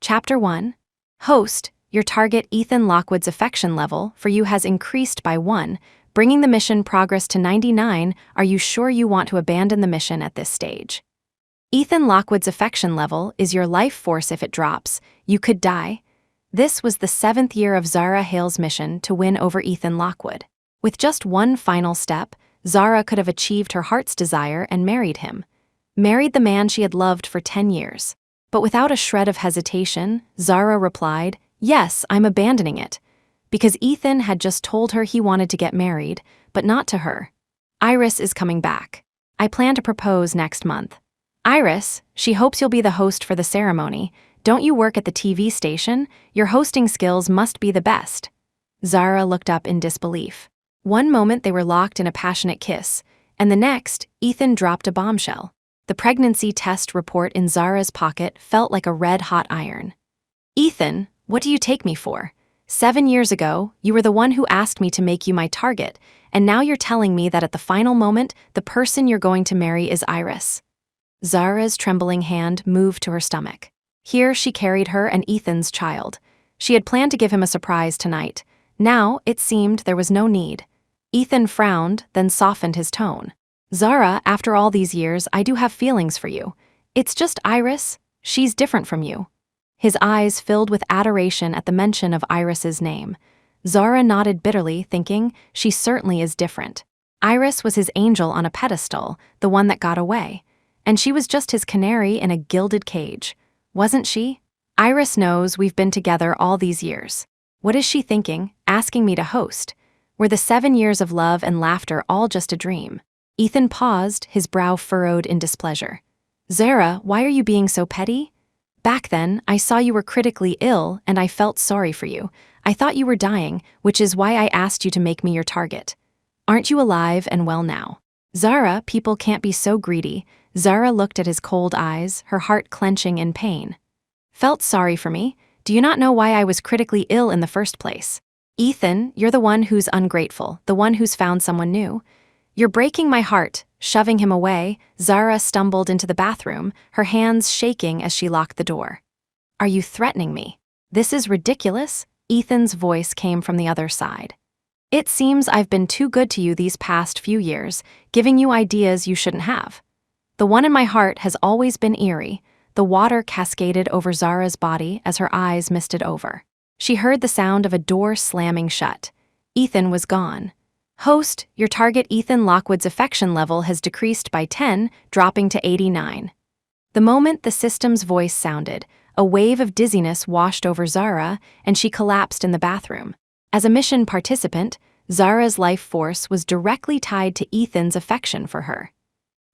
Chapter 1. Host, your target Ethan Lockwood's affection level for you has increased by 1, bringing the mission progress to 99. Are you sure you want to abandon the mission at this stage? Ethan Lockwood's affection level is your life force. If it drops, you could die. This was the 7th year of Zara Hale's mission to win over Ethan Lockwood. With just one final step, Zara could have achieved her heart's desire and married him. Married the man she had loved for 10 years. But without a shred of hesitation, Zara replied, "Yes, I'm abandoning it." Because Ethan had just told her he wanted to get married, but not to her. Iris is coming back. I plan to propose next month. Iris, she hopes you'll be the host for the ceremony. Don't you work at the TV station? Your hosting skills must be the best. Zara looked up in disbelief. One moment they were locked in a passionate kiss, and the next, Ethan dropped a bombshell. The pregnancy test report in Zara's pocket felt like a red-hot iron. "Ethan, what do you take me for? 7 years ago, you were the one who asked me to make you my target, and now you're telling me that at the final moment, the person you're going to marry is Iris." Zara's trembling hand moved to her stomach. Here she carried her and Ethan's child. She had planned to give him a surprise tonight. Now, it seemed there was no need. Ethan frowned, then softened his tone. "Zara, after all these years, I do have feelings for you. It's just Iris. She's different from you." His eyes filled with adoration at the mention of Iris's name. Zara nodded bitterly, thinking, she certainly is different. Iris was his angel on a pedestal, the one that got away. And she was just his canary in a gilded cage. Wasn't she? "Iris knows we've been together all these years. What is she thinking, asking me to host? Were the 7 years of love and laughter all just a dream?" Ethan paused, his brow furrowed in displeasure. "Zara, why are you being so petty? Back then, I saw you were critically ill and I felt sorry for you. I thought you were dying, which is why I asked you to make me your target. Aren't you alive and well now?" "Zara, people can't be so greedy." Zara looked at his cold eyes, her heart clenching in pain. "Felt sorry for me? Do you not know why I was critically ill in the first place? Ethan, you're the one who's ungrateful, the one who's found someone new. You're breaking my heart." Shoving him away, Zara stumbled into the bathroom, her hands shaking as she locked the door. "Are you threatening me? This is ridiculous." Ethan's voice came from the other side. "It seems I've been too good to you these past few years, giving you ideas you shouldn't have. The one in my heart has always been eerie." The water cascaded over Zara's body as her eyes misted over. She heard the sound of a door slamming shut. Ethan was gone. "Host, your target Ethan Lockwood's affection level has decreased by 10, dropping to 89. The moment the system's voice sounded, a wave of dizziness washed over Zara, and she collapsed in the bathroom. As a mission participant, Zara's life force was directly tied to Ethan's affection for her.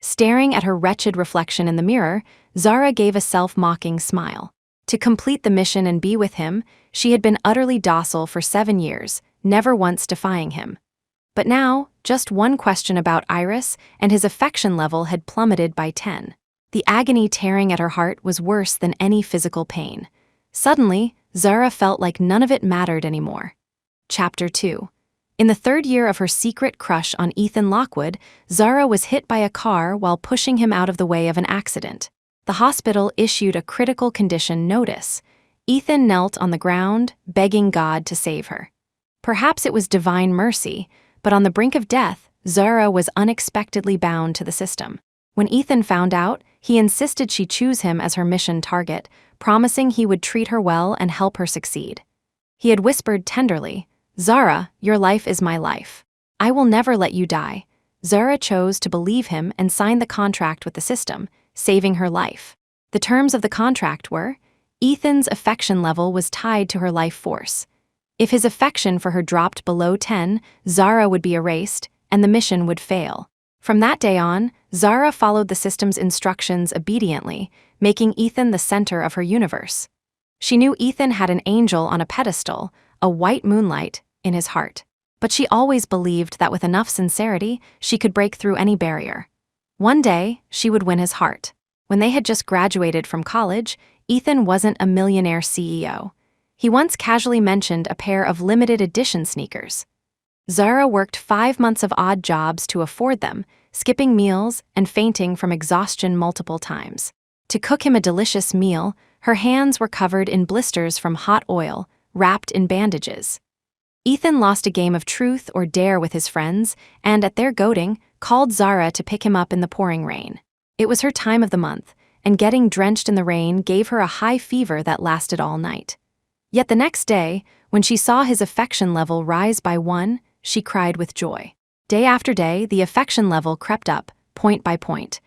Staring at her wretched reflection in the mirror, Zara gave a self-mocking smile. To complete the mission and be with him, she had been utterly docile for 7 years, never once defying him. But now, just one question about Iris, and his affection level had plummeted by 10. The agony tearing at her heart was worse than any physical pain. Suddenly, Zara felt like none of it mattered anymore. Chapter 2. In the 3rd year of her secret crush on Ethan Lockwood, Zara was hit by a car while pushing him out of the way of an accident. The hospital issued a critical condition notice. Ethan knelt on the ground, begging God to save her. Perhaps it was divine mercy, but on the brink of death, Zara was unexpectedly bound to the system. When Ethan found out, he insisted she choose him as her mission target, promising he would treat her well and help her succeed. He had whispered tenderly, "Zara, your life is my life. I will never let you die." Zara chose to believe him and sign the contract with the system, saving her life. The terms of the contract were, Ethan's affection level was tied to her life force. If his affection for her dropped below 10, Zara would be erased, and the mission would fail. From that day on, Zara followed the system's instructions obediently, making Ethan the center of her universe. She knew Ethan had an angel on a pedestal, a white moonlight, in his heart. But she always believed that with enough sincerity, she could break through any barrier. One day, she would win his heart. When they had just graduated from college, Ethan wasn't a millionaire CEO. He once casually mentioned a pair of limited edition sneakers. Zara worked 5 months of odd jobs to afford them, skipping meals and fainting from exhaustion multiple times. To cook him a delicious meal, Her hands were covered in blisters from hot oil, wrapped in bandages. Ethan lost a game of truth or dare with his friends, and at their goading, called Zara to pick him up in the pouring rain. It was her time of the month, and getting drenched in the rain gave her a high fever that lasted all night. Yet the next day, when she saw his affection level rise by 1, she cried with joy. Day after day, the affection level crept up, point by point.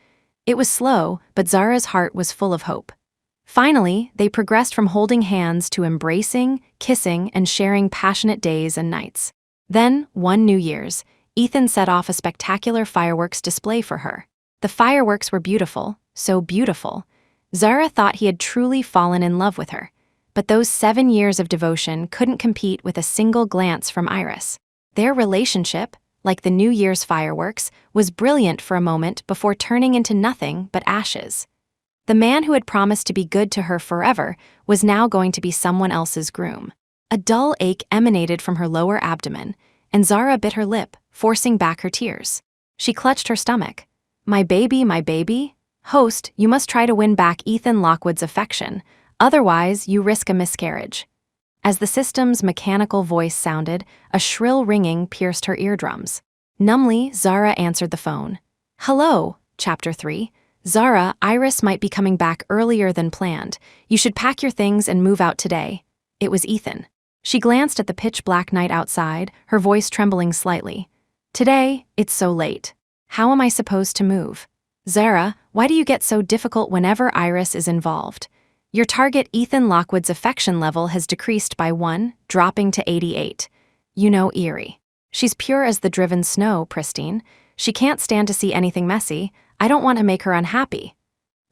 It was slow, but Zara's heart was full of hope. Finally, they progressed from holding hands to embracing, kissing, and sharing passionate days and nights. Then, one New Year's, Ethan set off a spectacular fireworks display for her. The fireworks were beautiful, so beautiful. Zara thought he had truly fallen in love with her. But those 7 years of devotion couldn't compete with a single glance from Iris. Their relationship, like the New Year's fireworks, was brilliant for a moment before turning into nothing but ashes. The man who had promised to be good to her forever was now going to be someone else's groom. A dull ache emanated from her lower abdomen, and Zara bit her lip, forcing back her tears. She clutched her stomach. My baby, host, you must try to win back Ethan Lockwood's affection, otherwise you risk a miscarriage. As the system's mechanical voice sounded, a shrill ringing pierced her eardrums. Numbly, Zara answered the phone. Hello, Chapter 3. Zara, Iris might be coming back earlier than planned. You should pack your things and move out today. It was Ethan. She glanced at the pitch-black night outside, her voice trembling slightly. Today, it's so late. How am I supposed to move? Zara, why do you get so difficult whenever Iris is involved? Your target Ethan Lockwood's affection level has decreased by 1, dropping to 88. You know, eerie. She's pure as the driven snow, pristine. She can't stand to see anything messy. I don't want to make her unhappy.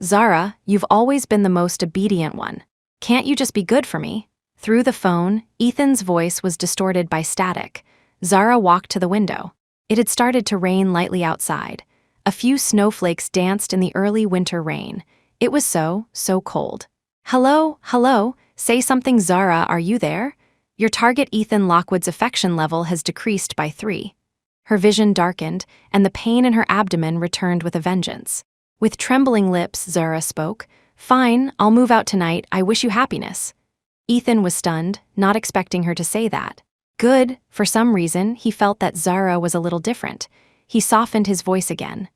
Zara, you've always been the most obedient one. Can't you just be good for me? Through the phone, Ethan's voice was distorted by static. Zara walked to the window. It had started to rain lightly outside. A few snowflakes danced in the early winter rain. It was so cold. Hello, say something, Zara, are you there? Your target Ethan Lockwood's affection level has decreased by 3. Her vision darkened, and the pain in her abdomen returned with a vengeance. With trembling lips, Zara spoke. Fine, I'll move out tonight, I wish you happiness. Ethan was stunned, not expecting her to say that. Good, for some reason, he felt that Zara was a little different. He softened his voice again.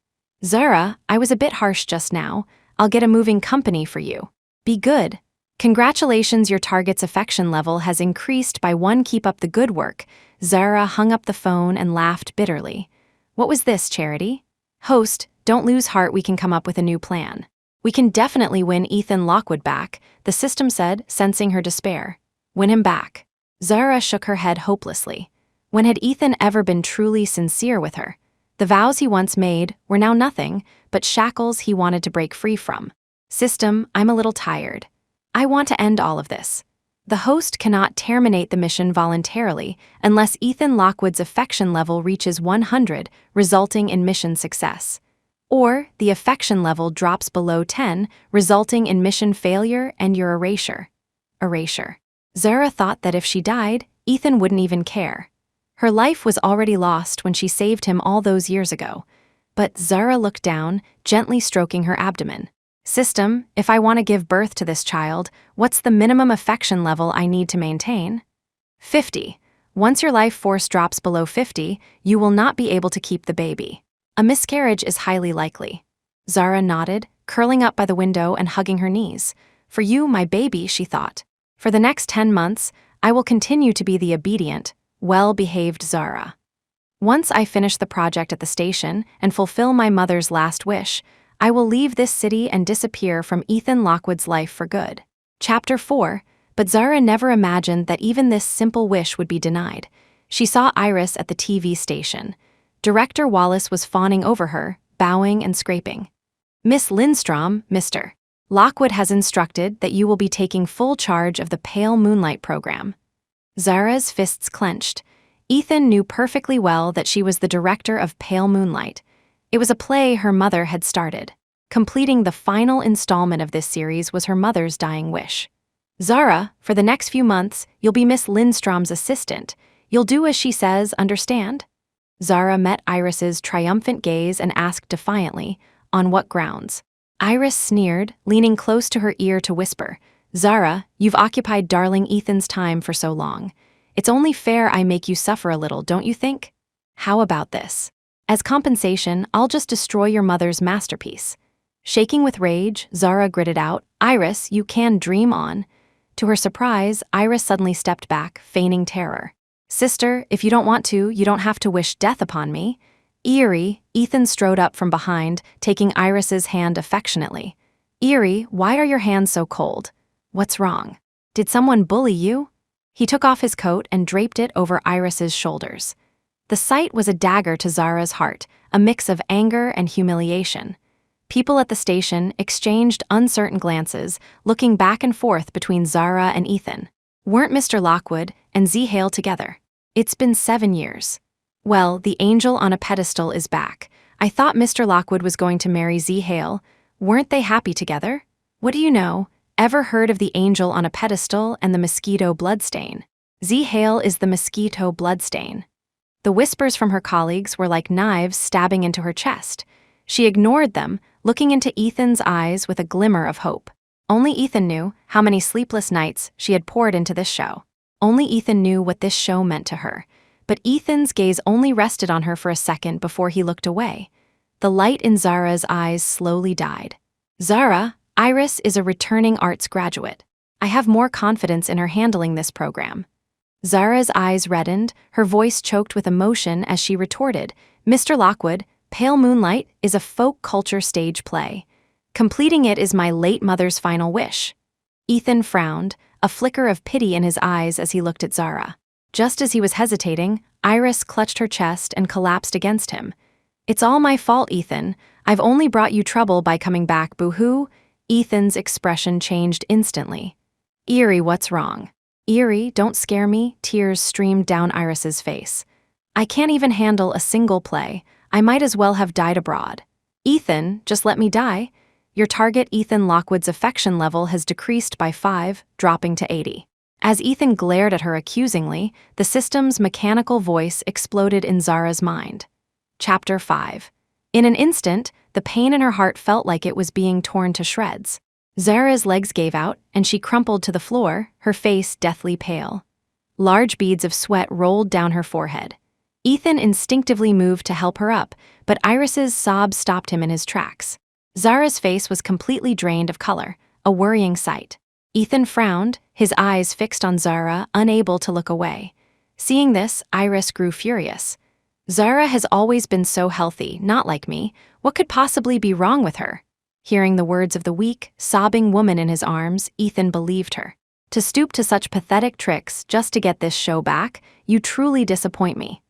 Zara, I was a bit harsh just now. I'll get a moving company for you. Be good. Congratulations, your target's affection level has increased by 1. Keep up the good work. Zara hung up the phone and laughed bitterly. What was this, Charity? Host, don't lose heart, we can come up with a new plan. We can definitely win Ethan Lockwood back, the system said, sensing her despair. Win him back. Zara shook her head hopelessly. When had Ethan ever been truly sincere with her? The vows he once made were now nothing but shackles he wanted to break free from. System, I'm a little tired. I want to end all of this. The host cannot terminate the mission voluntarily unless Ethan Lockwood's affection level reaches 100, resulting in mission success. Or the affection level drops below 10, resulting in mission failure and your erasure. Zara thought that if she died, Ethan wouldn't even care. Her life was already lost when she saved him all those years ago. But Zara looked down, gently stroking her abdomen. System, if I want to give birth to this child, what's the minimum affection level I need to maintain? 50. Once your life force drops below 50, you will not be able to keep the baby. A miscarriage is highly likely. Zara nodded, curling up by the window and hugging her knees. For you, my baby, she thought. For the next 10 months, I will continue to be the obedient, well-behaved Zara. Once I finish the project at the station and fulfill my mother's last wish, I will leave this city and disappear from Ethan Lockwood's life for good. Chapter 4. But Zara never imagined that even this simple wish would be denied. She saw Iris at the TV station. Director Wallace was fawning over her, bowing and scraping. Miss Lindstrom, Mr. Lockwood has instructed that you will be taking full charge of the Pale Moonlight program. Zara's fists clenched. Ethan knew perfectly well that she was the director of Pale Moonlight. It was a play her mother had started. Completing the final installment of this series was her mother's dying wish. Zara, for the next few months, you'll be Miss Lindstrom's assistant. You'll do as she says, understand? Zara met Iris's triumphant gaze and asked defiantly, on what grounds? Iris sneered, leaning close to her ear to whisper, Zara, you've occupied darling Ethan's time for so long. It's only fair I make you suffer a little, don't you think? How about this? As compensation, I'll just destroy your mother's masterpiece. Shaking with rage, Zara gritted out, Iris, you can dream on. To her surprise, Iris suddenly stepped back, feigning terror. Sister, if you don't want to, you don't have to wish death upon me. Eerie, Ethan strode up from behind, taking Iris's hand affectionately. Eerie, why are your hands so cold? What's wrong? Did someone bully you? He took off his coat and draped it over Iris's shoulders. The sight was a dagger to Zara's heart, a mix of anger and humiliation. People at the station exchanged uncertain glances, looking back and forth between Zara and Ethan. Weren't Mr. Lockwood and Z Hale together? It's been 7 years. Well, the angel on a pedestal is back. I thought Mr. Lockwood was going to marry Z Hale. Weren't they happy together? What do you know? Ever heard of the angel on a pedestal and the mosquito bloodstain? Z Hale is the mosquito bloodstain. The whispers from her colleagues were like knives stabbing into her chest. She ignored them, looking into Ethan's eyes with a glimmer of hope. Only Ethan knew how many sleepless nights she had poured into this show. Only Ethan knew what this show meant to her. But Ethan's gaze only rested on her for a second before he looked away. The light in Zara's eyes slowly died. Zara, Iris is a returning arts graduate. I have more confidence in her handling this program. Zara's eyes reddened, her voice choked with emotion as she retorted, Mr. Lockwood, Pale Moonlight is a folk culture stage play. Completing it is my late mother's final wish. Ethan frowned, a flicker of pity in his eyes as he looked at Zara. Just as he was hesitating, Iris clutched her chest and collapsed against him. It's all my fault, Ethan. I've only brought you trouble by coming back, boo-hoo. Ethan's expression changed instantly. Eerie, what's wrong? Eerie, don't scare me, tears streamed down Iris's face. I can't even handle a single play. I might as well have died abroad. Ethan, just let me die. Your target Ethan Lockwood's affection level has decreased by 5, dropping to 80. As Ethan glared at her accusingly, the system's mechanical voice exploded in Zara's mind. Chapter 5. In an instant, the pain in her heart felt like it was being torn to shreds. Zara's legs gave out, and she crumpled to the floor, her face deathly pale. Large beads of sweat rolled down her forehead. Ethan instinctively moved to help her up, but Iris's sobs stopped him in his tracks. Zara's face was completely drained of color, a worrying sight. Ethan frowned, his eyes fixed on Zara, unable to look away. Seeing this, Iris grew furious. Zara has always been so healthy, not like me. What could possibly be wrong with her? Hearing the words of the weak, sobbing woman in his arms, Ethan believed her. To stoop to such pathetic tricks just to get this show back, you truly disappoint me.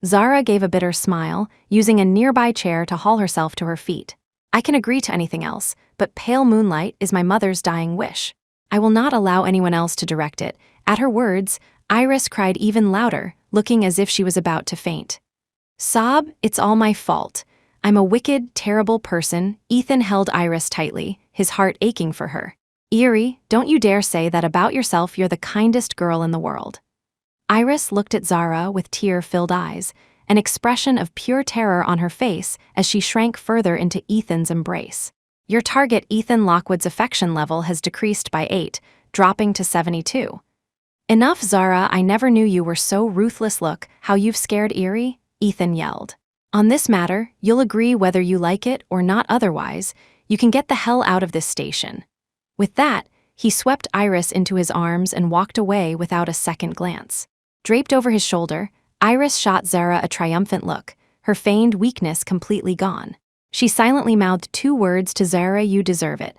Zara gave a bitter smile, using a nearby chair to haul herself to her feet. I can agree to anything else, but Pale Moonlight is my mother's dying wish. I will not allow anyone else to direct it. At her words, Iris cried even louder, looking as if she was about to faint. Sob, it's all my fault. I'm a wicked, terrible person. Ethan held Iris tightly, his heart aching for her. Eerie, don't you dare say that about yourself. You're the kindest girl in the world. Iris looked at Zara with tear-filled eyes, an expression of pure terror on her face as she shrank further into Ethan's embrace. Your target Ethan Lockwood's affection level has decreased by 8, dropping to 72. Enough, Zara, I never knew you were so ruthless. Look how you've scared Eerie, Ethan yelled. On this matter, you'll agree whether you like it or not. Otherwise, you can get the hell out of this station. With that, he swept Iris into his arms and walked away without a second glance. Draped over his shoulder, Iris shot Zara a triumphant look, her feigned weakness completely gone. She silently mouthed 2 words to Zara, you deserve it.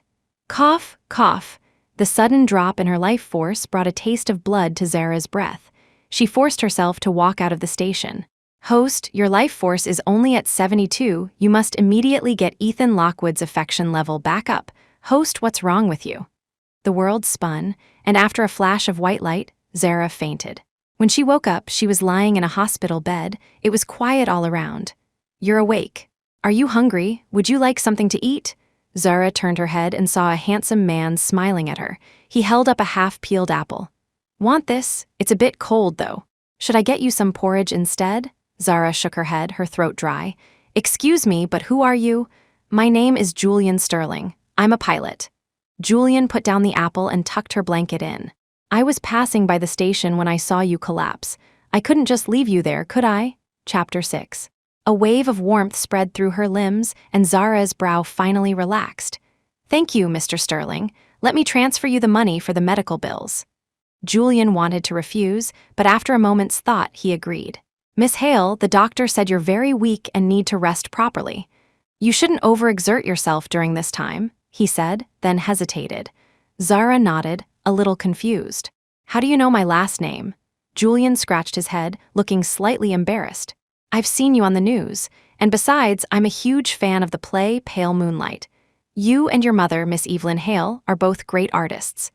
Cough, cough. The sudden drop in her life force brought a taste of blood to Zara's breath. She forced herself to walk out of the station. Host, your life force is only at 72. You must immediately get Ethan Lockwood's affection level back up. Host, what's wrong with you? The world spun, and after a flash of white light, Zara fainted. When she woke up, she was lying in a hospital bed. It was quiet all around. You're awake. Are you hungry? Would you like something to eat? Zara turned her head and saw a handsome man smiling at her. He held up a half-peeled apple. Want this? It's a bit cold, though. Should I get you some porridge instead? Zara shook her head, her throat dry. Excuse me, but who are you? My name is Julian Sterling. I'm a pilot. Julian put down the apple and tucked her blanket in. I was passing by the station when I saw you collapse. I couldn't just leave you there, could I? Chapter 6. A wave of warmth spread through her limbs, and Zara's brow finally relaxed. Thank you, Mr. Sterling. Let me transfer you the money for the medical bills. Julian wanted to refuse, but after a moment's thought, he agreed. Miss Hale, the doctor said you're very weak and need to rest properly. You shouldn't overexert yourself during this time, he said, then hesitated. Zara nodded, a little confused. How do you know my last name? Julian scratched his head, looking slightly embarrassed. I've seen you on the news, and besides, I'm a huge fan of the play Pale Moonlight. You and your mother, Miss Evelyn Hale, are both great artists.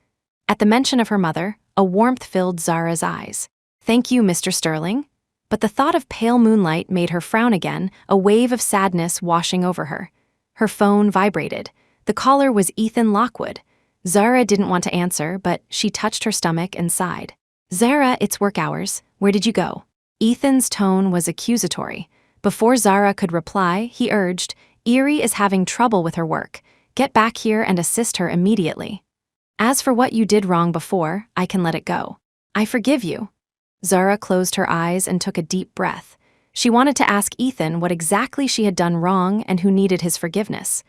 At the mention of her mother, a warmth filled Zara's eyes. Thank you, Mr. Sterling. But the thought of Pale Moonlight made her frown again, a wave of sadness washing over her. Her phone vibrated. The caller was Ethan Lockwood. Zara didn't want to answer, but she touched her stomach and sighed. Zara, it's work hours. Where did you go? Ethan's tone was accusatory. Before Zara could reply, he urged, Erie is having trouble with her work. Get back here and assist her immediately. As for what you did wrong before, I can let it go. I forgive you. Zara closed her eyes and took a deep breath. She wanted to ask Ethan what exactly she had done wrong and who needed his forgiveness.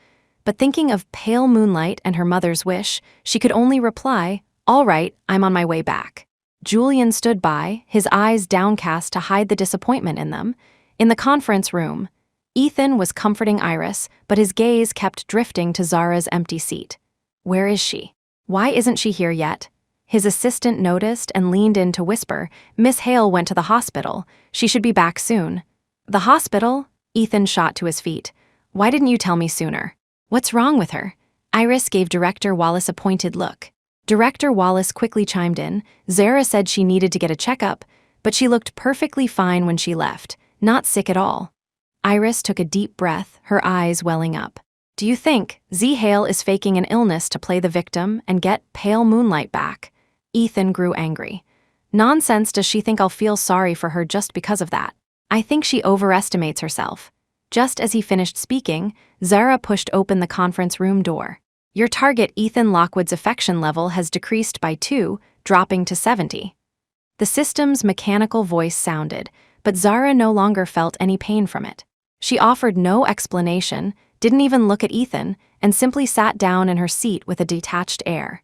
But thinking of Pale Moonlight and her mother's wish, she could only reply, All right, I'm on my way back. Julian stood by, his eyes downcast to hide the disappointment in them. In the conference room, Ethan was comforting Iris, but his gaze kept drifting to Zara's empty seat. Where is she? Why isn't she here yet? His assistant noticed and leaned in to whisper, Miss Hale went to the hospital. She should be back soon. The hospital? Ethan shot to his feet. Why didn't you tell me sooner? What's wrong with her? Iris gave Director Wallace a pointed look. Director Wallace quickly chimed in. Zara said she needed to get a checkup, but she looked perfectly fine when she left, not sick at all. Iris took a deep breath, her eyes welling up. Do you think Z Hale is faking an illness to play the victim and get Pale Moonlight back? Ethan grew angry. Nonsense, does she think I'll feel sorry for her just because of that? I think she overestimates herself. Just as he finished speaking, Zara pushed open the conference room door. Your target Ethan Lockwood's affection level has decreased by 2, dropping to 70. The system's mechanical voice sounded, but Zara no longer felt any pain from it. She offered no explanation, didn't even look at Ethan, and simply sat down in her seat with a detached air.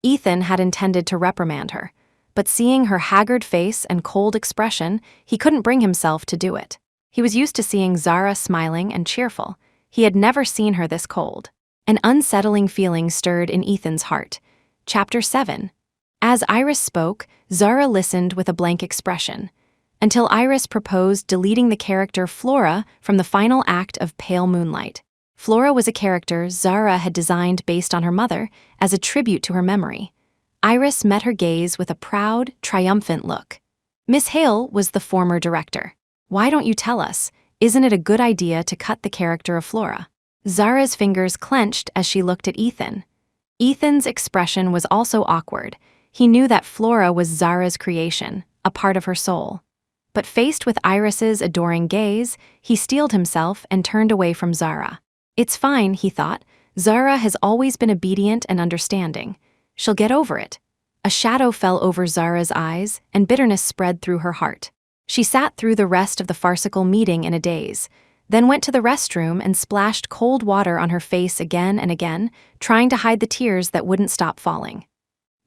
Ethan had intended to reprimand her, but seeing her haggard face and cold expression, he couldn't bring himself to do it. He was used to seeing Zara smiling and cheerful. He had never seen her this cold. An unsettling feeling stirred in Ethan's heart. Chapter 7. As Iris spoke, Zara listened with a blank expression, until Iris proposed deleting the character Flora from the final act of Pale Moonlight. Flora was a character Zara had designed based on her mother as a tribute to her memory. Iris met her gaze with a proud, triumphant look. Miss Hale was the former director. Why don't you tell us? Isn't it a good idea to cut the character of Flora? Zara's fingers clenched as she looked at Ethan. Ethan's expression was also awkward. He knew that Flora was Zara's creation, a part of her soul. But faced with Iris's adoring gaze, he steeled himself and turned away from Zara. It's fine, he thought. Zara has always been obedient and understanding. She'll get over it. A shadow fell over Zara's eyes, and bitterness spread through her heart. She sat through the rest of the farcical meeting in a daze, then went to the restroom and splashed cold water on her face again and again, trying to hide the tears that wouldn't stop falling.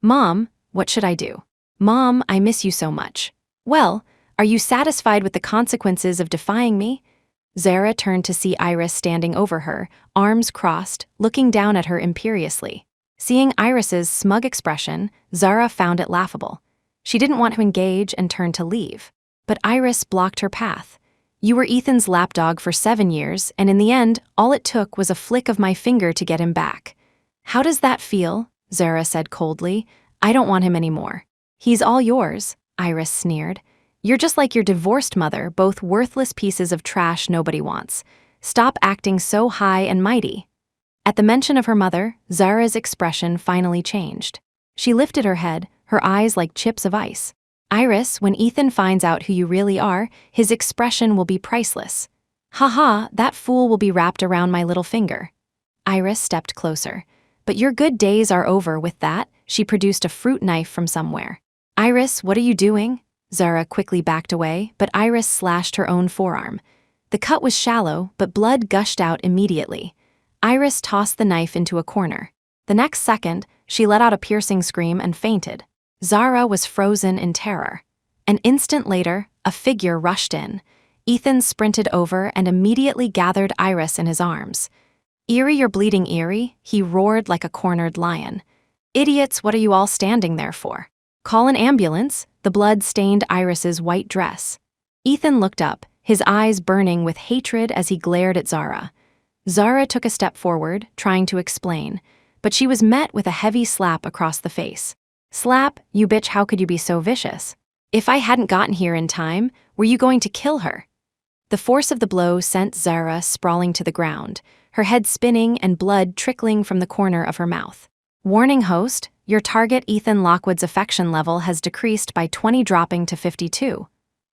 Mom, what should I do? Mom, I miss you so much. Well, are you satisfied with the consequences of defying me? Zara turned to see Iris standing over her, arms crossed, looking down at her imperiously. Seeing Iris's smug expression, Zara found it laughable. She didn't want to engage and turned to leave. But Iris blocked her path. You were Ethan's lapdog for 7 years, and in the end, all it took was a flick of my finger to get him back. How does that feel? Zara said coldly. I don't want him anymore. He's all yours, Iris sneered. You're just like your divorced mother, both worthless pieces of trash nobody wants. Stop acting so high and mighty. At the mention of her mother, Zara's expression finally changed. She lifted her head, her eyes like chips of ice. Iris, when Ethan finds out who you really are, his expression will be priceless. Ha ha, that fool will be wrapped around my little finger. Iris stepped closer. But your good days are over with that. She produced a fruit knife from somewhere. Iris, what are you doing? Zara quickly backed away, but Iris slashed her own forearm. The cut was shallow, but blood gushed out immediately. Iris tossed the knife into a corner. The next second, she let out a piercing scream and fainted. Zara was frozen in terror. An instant later, a figure rushed in. Ethan sprinted over and immediately gathered Iris in his arms. "Eerie, you're bleeding, Eerie," he roared like a cornered lion. "Idiots, what are you all standing there for? Call an ambulance." The blood stained Iris's white dress. Ethan looked up, his eyes burning with hatred as he glared at Zara. Zara took a step forward, trying to explain, but she was met with a heavy slap across the face. "Slap, you bitch, how could you be so vicious? If I hadn't gotten here in time, were you going to kill her?" The force of the blow sent Zara sprawling to the ground, her head spinning and blood trickling from the corner of her mouth. "Warning, host, your target Ethan Lockwood's affection level has decreased by 20, dropping to 52.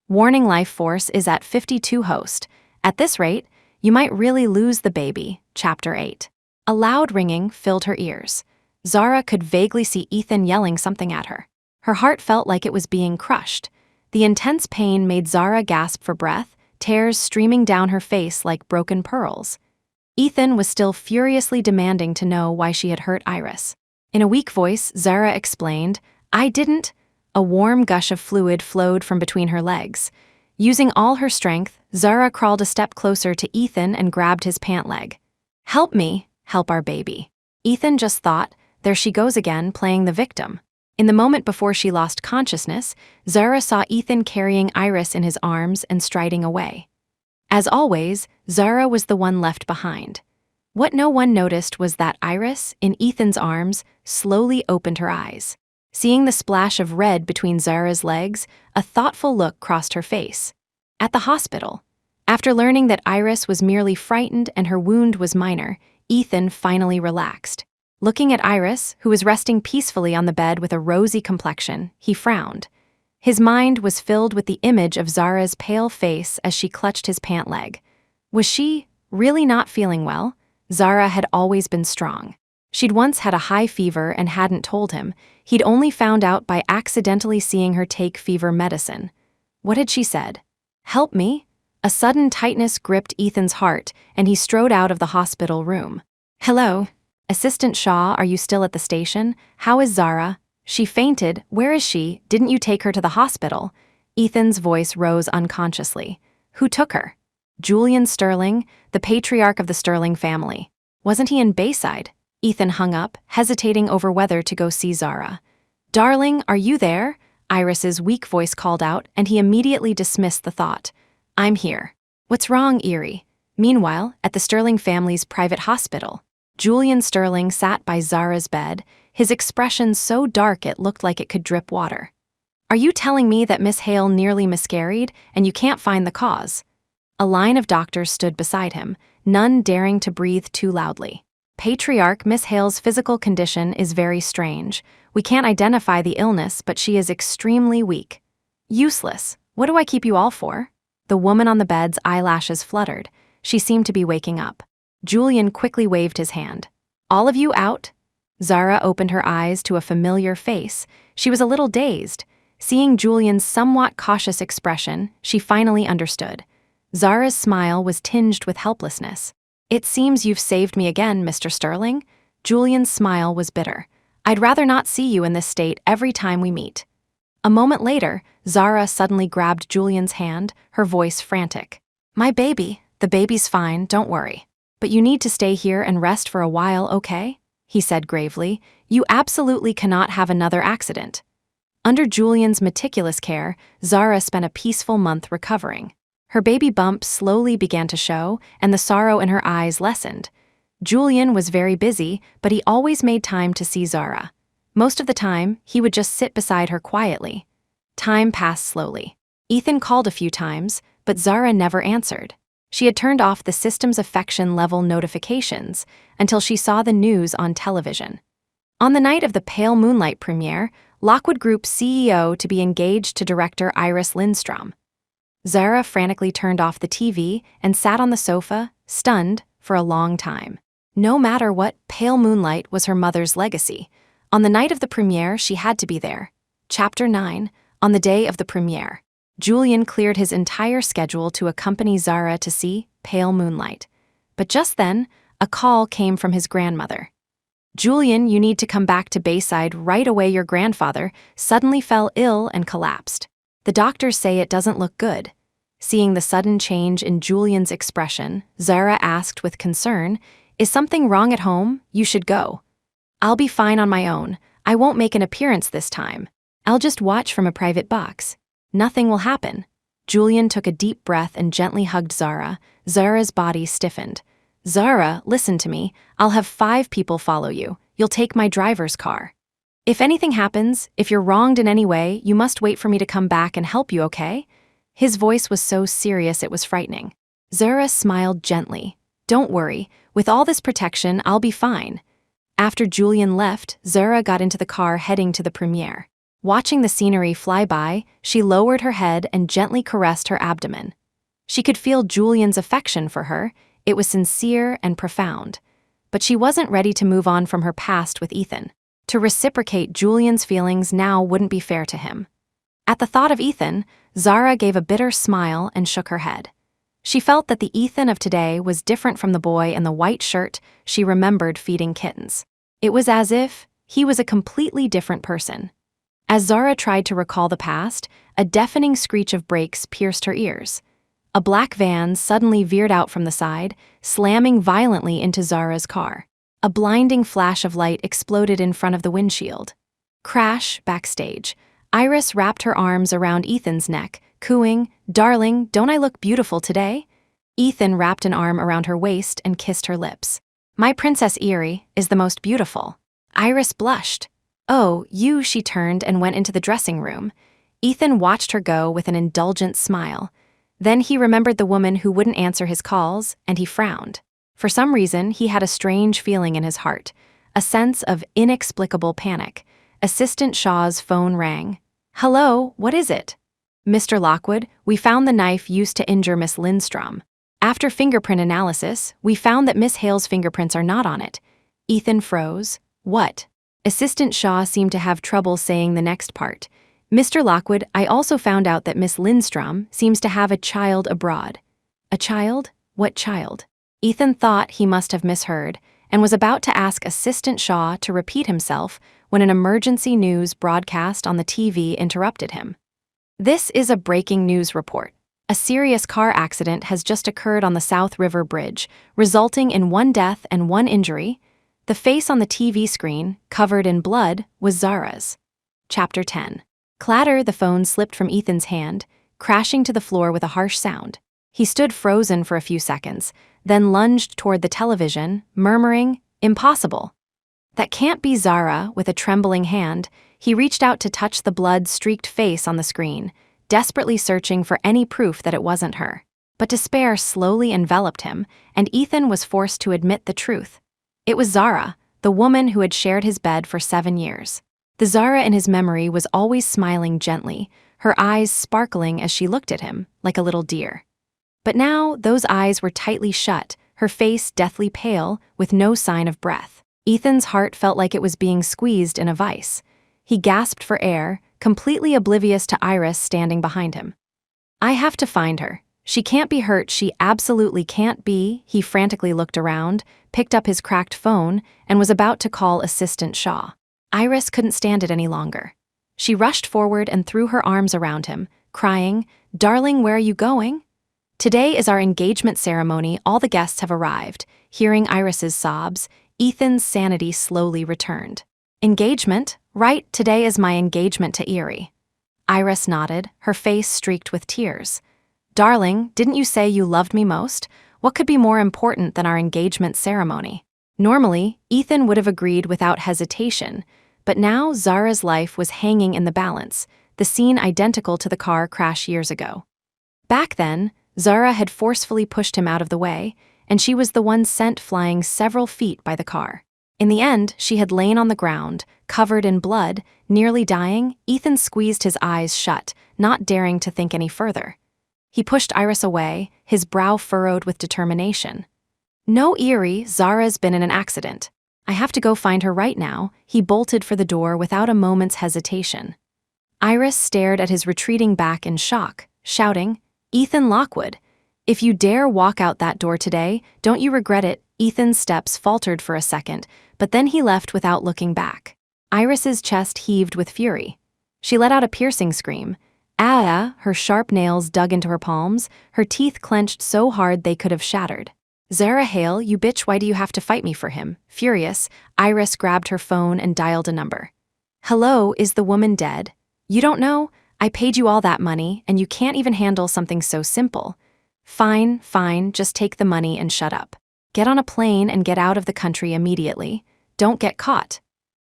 Warning, life force is at 52, host. At this rate, you might really lose the baby." Chapter 8. A loud ringing filled her ears. Zara could vaguely see Ethan yelling something at her. Her heart felt like it was being crushed. The intense pain made Zara gasp for breath, tears streaming down her face like broken pearls. Ethan was still furiously demanding to know why she had hurt Iris. In a weak voice, Zara explained, "I didn't." A warm gush of fluid flowed from between her legs. Using all her strength, Zara crawled a step closer to Ethan and grabbed his pant leg. "Help me, help our baby." Ethan just thought, there she goes again, playing the victim. In the moment before she lost consciousness, Zara saw Ethan carrying Iris in his arms and striding away. As always, Zara was the one left behind. What no one noticed was that Iris, in Ethan's arms, slowly opened her eyes. Seeing the splash of red between Zara's legs, a thoughtful look crossed her face. At the hospital, after learning that Iris was merely frightened and her wound was minor, Ethan finally relaxed. Looking at Iris, who was resting peacefully on the bed with a rosy complexion, he frowned. His mind was filled with the image of Zara's pale face as she clutched his pant leg. Was she really not feeling well? Zara had always been strong. She'd once had a high fever and hadn't told him. He'd only found out by accidentally seeing her take fever medicine. What had she said? "Help me?" A sudden tightness gripped Ethan's heart, and he strode out of the hospital room. "Hello? Assistant Shaw, are you still at the station? How is Zara?" "She fainted. Where is she? Didn't you take her to the hospital?" Ethan's voice rose unconsciously. "Who took her?" "Julian Sterling, the patriarch of the Sterling family." "Wasn't he in Bayside?" Ethan hung up, hesitating over whether to go see Zara. "Darling, are you there?" Iris's weak voice called out, and he immediately dismissed the thought. "I'm here." "What's wrong, Eerie?" Meanwhile, at the Sterling family's private hospital, Julian Sterling sat by Zara's bed, his expression so dark it looked like it could drip water. "Are you telling me that Miss Hale nearly miscarried, and you can't find the cause?" A line of doctors stood beside him, none daring to breathe too loudly. "Patriarch, Miss Hale's physical condition is very strange. We can't identify the illness, but she is extremely weak." "Useless. What do I keep you all for?" The woman on the bed's eyelashes fluttered. She seemed to be waking up. Julian quickly waved his hand. "All of you out?" Zara opened her eyes to a familiar face. She was a little dazed. Seeing Julian's somewhat cautious expression, she finally understood. Zara's smile was tinged with helplessness. "It seems you've saved me again, Mr. Sterling." Julian's smile was bitter. "I'd rather not see you in this state every time we meet." A moment later, Zara suddenly grabbed Julian's hand, her voice frantic. "My baby, the baby's fine, don't worry. But you need to stay here and rest for a while, okay?" he said gravely. "You absolutely cannot have another accident." Under Julian's meticulous care, Zara spent a peaceful month recovering. Her baby bump slowly began to show, and the sorrow in her eyes lessened. Julian was very busy, but he always made time to see Zara. Most of the time, he would just sit beside her quietly. Time passed slowly. Ethan called a few times, but Zara never answered. She had turned off the system's affection level notifications until she saw the news on television. On the night of the Pale Moonlight premiere, Lockwood Group's CEO to be engaged to director Iris Lindstrom. Zara frantically turned off the TV and sat on the sofa, stunned, for a long time. No matter what, pale moonlight was her mother's legacy. On the night of the premiere, she had to be there. Chapter 9. On the day of the premiere, Julian cleared his entire schedule to accompany Zara to see Pale Moonlight. But just then, a call came from his grandmother. "Julian, you need to come back to Bayside right away. Your grandfather suddenly fell ill and collapsed. The doctors say it doesn't look good." Seeing the sudden change in Julian's expression, Zara asked with concern, "Is something wrong at home? You should go." "I'll be fine on my own. I won't make an appearance this time. I'll just watch from a private box. Nothing will happen." Julian took a deep breath and gently hugged Zara. Zara's body stiffened. "Zara, listen to me. I'll have 5 people follow you. You'll take my driver's car. If anything happens, if you're wronged in any way, you must wait for me to come back and help you, okay?" His voice was so serious it was frightening. Zara smiled gently. "Don't worry. With all this protection, I'll be fine." After Julian left, Zara got into the car heading to the premiere. Watching the scenery fly by, she lowered her head and gently caressed her abdomen. She could feel Julian's affection for her. It was sincere and profound. But she wasn't ready to move on from her past with Ethan. To reciprocate Julian's feelings now wouldn't be fair to him. At the thought of Ethan, Zara gave a bitter smile and shook her head. She felt that the Ethan of today was different from the boy in the white shirt she remembered feeding kittens. It was as if he was a completely different person. As Zara tried to recall the past, a deafening screech of brakes pierced her ears. A black van suddenly veered out from the side, slamming violently into Zara's car. A blinding flash of light exploded in front of the windshield. Crash backstage. Iris wrapped her arms around Ethan's neck, cooing, "Darling, don't I look beautiful today?" Ethan wrapped an arm around her waist and kissed her lips. "My Princess Erie is the most beautiful." Iris blushed. "Oh, you," she turned and went into the dressing room. Ethan watched her go with an indulgent smile. Then he remembered the woman who wouldn't answer his calls, and he frowned. For some reason, he had a strange feeling in his heart, a sense of inexplicable panic. Assistant Shaw's phone rang. "Hello, what is it?" "Mr. Lockwood, we found the knife used to injure Miss Lindstrom. After fingerprint analysis, we found that Miss Hale's fingerprints are not on it." Ethan froze. "What?" Assistant Shaw seemed to have trouble saying the next part. "Mr. Lockwood, I also found out that Miss Lindstrom seems to have a child abroad." "A child? What child?" Ethan thought he must have misheard, and was about to ask Assistant Shaw to repeat himself when an emergency news broadcast on the TV interrupted him. "This is a breaking news report. A serious car accident has just occurred on the South River Bridge, resulting in 1 death and 1 injury. The face on the TV screen, covered in blood, was Zara's." Chapter 10. Clatter, the phone slipped from Ethan's hand, crashing to the floor with a harsh sound. He stood frozen for a few seconds, then lunged toward the television, murmuring, "Impossible." "That can't be Zara." With a trembling hand, he reached out to touch the blood-streaked face on the screen, desperately searching for any proof that it wasn't her. But despair slowly enveloped him, and Ethan was forced to admit the truth. It was Zara, the woman who had shared his bed for 7 years. The Zara in his memory was always smiling gently, her eyes sparkling as she looked at him, like a little deer. But now those eyes were tightly shut, her face deathly pale, with no sign of breath. Ethan's heart felt like it was being squeezed in a vice. He gasped for air, completely oblivious to Iris standing behind him. "I have to find her. She can't be hurt, she absolutely can't be." He frantically looked around, picked up his cracked phone, and was about to call Assistant Shaw. Iris couldn't stand it any longer. She rushed forward and threw her arms around him, crying, "Darling, where are you going?" "Today is our engagement ceremony. All the guests have arrived." Hearing Iris's sobs, Ethan's sanity slowly returned. "Engagement? Right, today is my engagement to Erie." Iris nodded, her face streaked with tears. "Darling, didn't you say you loved me most? What could be more important than our engagement ceremony?" Normally, Ethan would have agreed without hesitation, but now Zara's life was hanging in the balance, the scene identical to the car crash years ago. Back then, Zara had forcefully pushed him out of the way, and she was the one sent flying several feet by the car. In the end, she had lain on the ground, covered in blood, nearly dying. Ethan squeezed his eyes shut, not daring to think any further. He pushed Iris away, his brow furrowed with determination. No, Eerie, Zara's been in an accident. I have to go find her right now. He bolted for the door without a moment's hesitation. Iris stared at his retreating back in shock, shouting, "Ethan Lockwood, if you dare walk out that door today, don't you regret it?" Ethan's steps faltered for a second, but then he left without looking back. Iris's chest heaved with fury. She let out a piercing scream. Ah! Her sharp nails dug into her palms, her teeth clenched so hard they could have shattered. "Zara Hale, you bitch, why do you have to fight me for him?" Furious, Iris grabbed her phone and dialed a number. "Hello, is the woman dead? You don't know? I paid you all that money, and you can't even handle something so simple. Fine, just take the money and shut up. Get on a plane and get out of the country immediately. Don't get caught."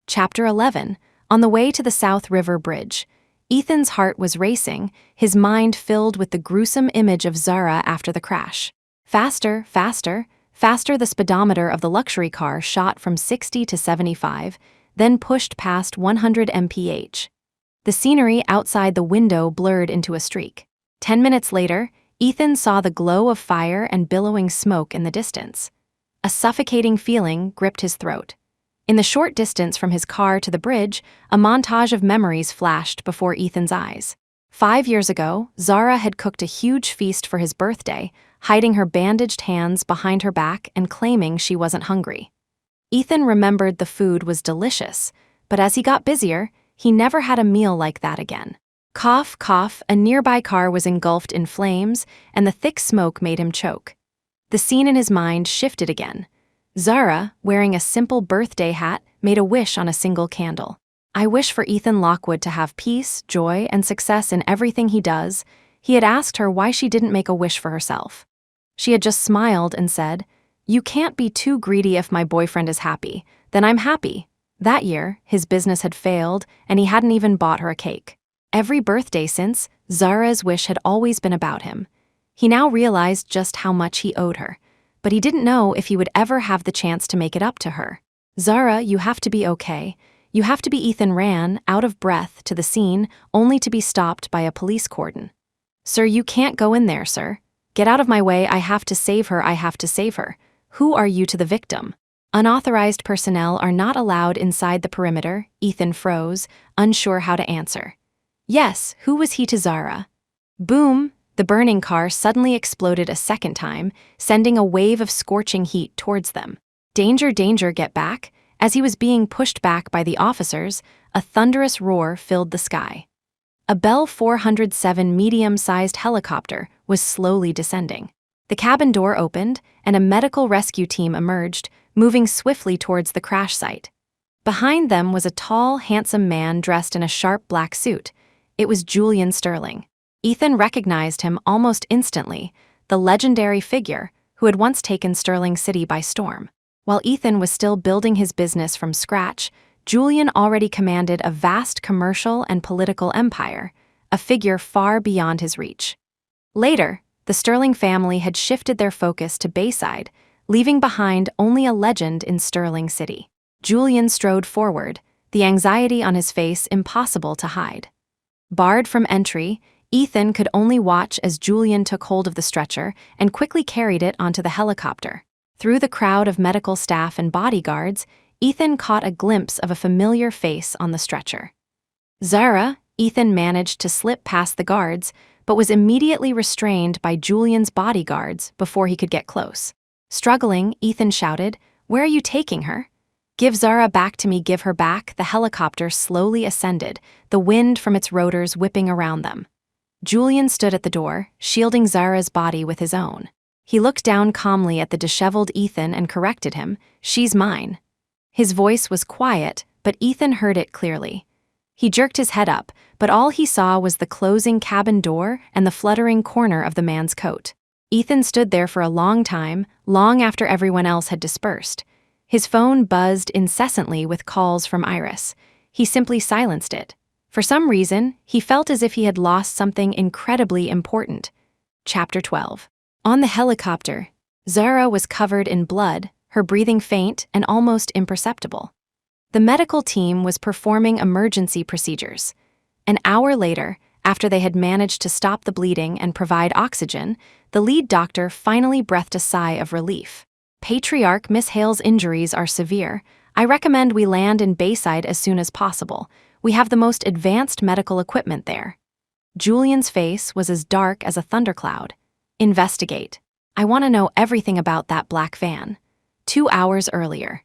Chapter 11. On the way to the South River Bridge. Ethan's heart was racing, his mind filled with the gruesome image of Zara after the crash. Faster, the speedometer of the luxury car shot from 60 to 75, then pushed past 100 mph. The scenery outside the window blurred into a streak. 10 minutes later, Ethan saw the glow of fire and billowing smoke in the distance. A suffocating feeling gripped his throat. In the short distance from his car to the bridge, a montage of memories flashed before Ethan's eyes. 5 years ago, Zara had cooked a huge feast for his birthday, hiding her bandaged hands behind her back and claiming she wasn't hungry. Ethan remembered the food was delicious, but as he got busier, he never had a meal like that again. Cough, a nearby car was engulfed in flames, and the thick smoke made him choke. The scene in his mind shifted again. Zara, wearing a simple birthday hat, made a wish on a single candle. "I wish for Ethan Lockwood to have peace, joy, and success in everything he does." He had asked her why she didn't make a wish for herself. She had just smiled and said, "You can't be too greedy. If my boyfriend is happy, then I'm happy." That year, his business had failed, and he hadn't even bought her a cake. Every birthday since, Zara's wish had always been about him. He now realized just how much he owed her, but he didn't know if he would ever have the chance to make it up to her. "Zara, you have to be okay. You have to be." Ethan ran, out of breath, to the scene, only to be stopped by a police cordon. "Sir, you can't go in there, sir. Get out of my way. I have to save her. I have to save her." "Who are you to the victim?" "Unauthorized personnel are not allowed inside the perimeter." Ethan froze, unsure how to answer. Yes, who was he to Zara? Boom! The burning car suddenly exploded a second time, sending a wave of scorching heat towards them. "Danger, get back!" As he was being pushed back by the officers, a thunderous roar filled the sky. A Bell 407 medium-sized helicopter was slowly descending. The cabin door opened, and a medical rescue team emerged, moving swiftly towards the crash site. Behind them was a tall, handsome man dressed in a sharp black suit. It was Julian Sterling. Ethan recognized him almost instantly, the legendary figure who had once taken Sterling City by storm. While Ethan was still building his business from scratch, Julian already commanded a vast commercial and political empire, a figure far beyond his reach. Later, the Sterling family had shifted their focus to Bayside, leaving behind only a legend in Sterling City. Julian strode forward, the anxiety on his face impossible to hide. Barred from entry, Ethan could only watch as Julian took hold of the stretcher and quickly carried it onto the helicopter. Through the crowd of medical staff and bodyguards, Ethan caught a glimpse of a familiar face on the stretcher. "Zara." Ethan managed to slip past the guards, but was immediately restrained by Julian's bodyguards before he could get close. Struggling, Ethan shouted, "Where are you taking her?" "Give Zara back to me, give her back." The helicopter slowly ascended, the wind from its rotors whipping around them. Julian stood at the door, shielding Zara's body with his own. He looked down calmly at the disheveled Ethan and corrected him, "She's mine." His voice was quiet, but Ethan heard it clearly. He jerked his head up, but all he saw was the closing cabin door and the fluttering corner of the man's coat. Ethan stood there for a long time, long after everyone else had dispersed. His phone buzzed incessantly with calls from Iris. He simply silenced it. For some reason, he felt as if he had lost something incredibly important. Chapter 12. On the helicopter, Zara was covered in blood, her breathing faint and almost imperceptible. The medical team was performing emergency procedures. An hour later, after they had managed to stop the bleeding and provide oxygen, the lead doctor finally breathed a sigh of relief. Patriarch Miss Hale's injuries are severe. I recommend we land in Bayside as soon as possible. We have the most advanced medical equipment there. Julian's face was as dark as a thundercloud. Investigate. I want to know everything about that black van. 2 hours earlier,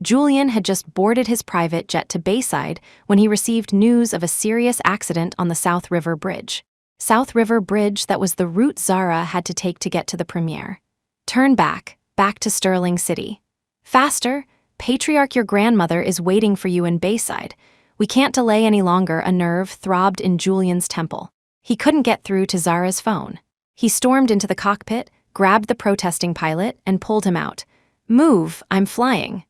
Julian had just boarded his private jet to Bayside when he received news of a serious accident on the South River Bridge. South River Bridge, that was the route Zara had to take to get to the premiere. Turn back to Sterling City. Faster, Patriarch, your grandmother is waiting for you in Bayside. We can't delay any longer. A nerve throbbed in Julian's temple. He couldn't get through to Zara's phone. He stormed into the cockpit, grabbed the protesting pilot, and pulled him out. Move, I'm flying.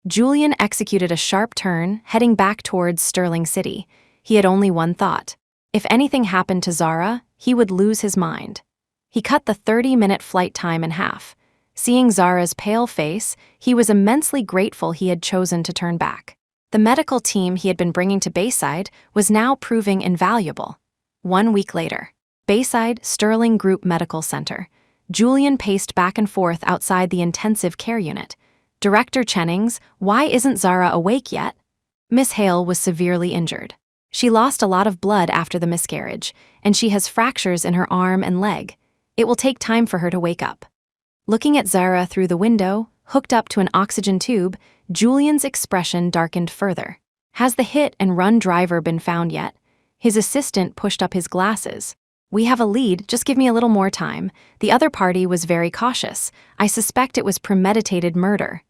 Julian executed a sharp turn, heading back towards Sterling City. He had only one thought. If anything happened to Zara, he would lose his mind. He cut the 30-minute flight time in half. Seeing Zara's pale face, he was immensely grateful he had chosen to turn back. The medical team he had been bringing to Bayside was now proving invaluable. 1 week later, Bayside Sterling Group Medical Center. Julian paced back and forth outside the intensive care unit. Director Jennings, why isn't Zara awake yet? Miss Hale was severely injured. She lost a lot of blood after the miscarriage, and she has fractures in her arm and leg. It will take time for her to wake up. Looking at Zara through the window, hooked up to an oxygen tube, Julian's expression darkened further. Has the hit-and-run driver been found yet? His assistant pushed up his glasses. We have a lead, just give me a little more time. The other party was very cautious. I suspect it was premeditated murder.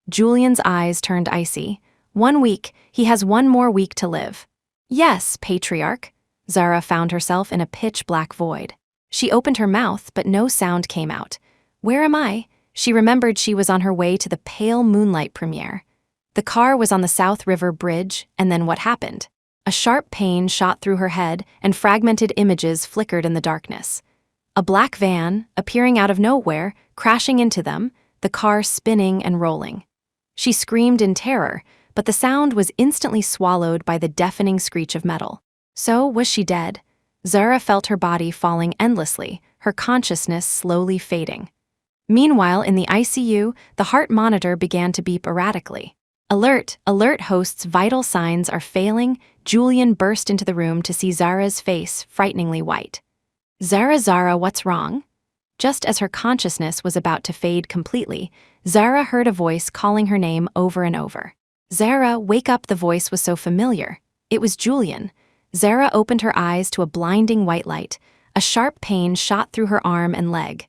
Julian's eyes turned icy. 1 week, he has 1 more week to live. Yes, Patriarch. Zara found herself in a pitch-black void. She opened her mouth, but no sound came out. Where am I? She remembered she was on her way to the Pale Moonlight premiere. The car was on the South River Bridge, and then what happened? A sharp pain shot through her head, and fragmented images flickered in the darkness. A black van, appearing out of nowhere, crashing into them, the car spinning and rolling. She screamed in terror, but the sound was instantly swallowed by the deafening screech of metal. So, was she dead? Zara felt her body falling endlessly, her consciousness slowly fading. Meanwhile, in the ICU, the heart monitor began to beep erratically. Alert, alert, host's vital signs are failing. Julian burst into the room to see Zara's face frighteningly white. Zara, what's wrong? Just as her consciousness was about to fade completely, Zara heard a voice calling her name over and over. Zara, wake up, the voice was so familiar. It was Julian. Zara opened her eyes to a blinding white light. A sharp pain shot through her arm and leg.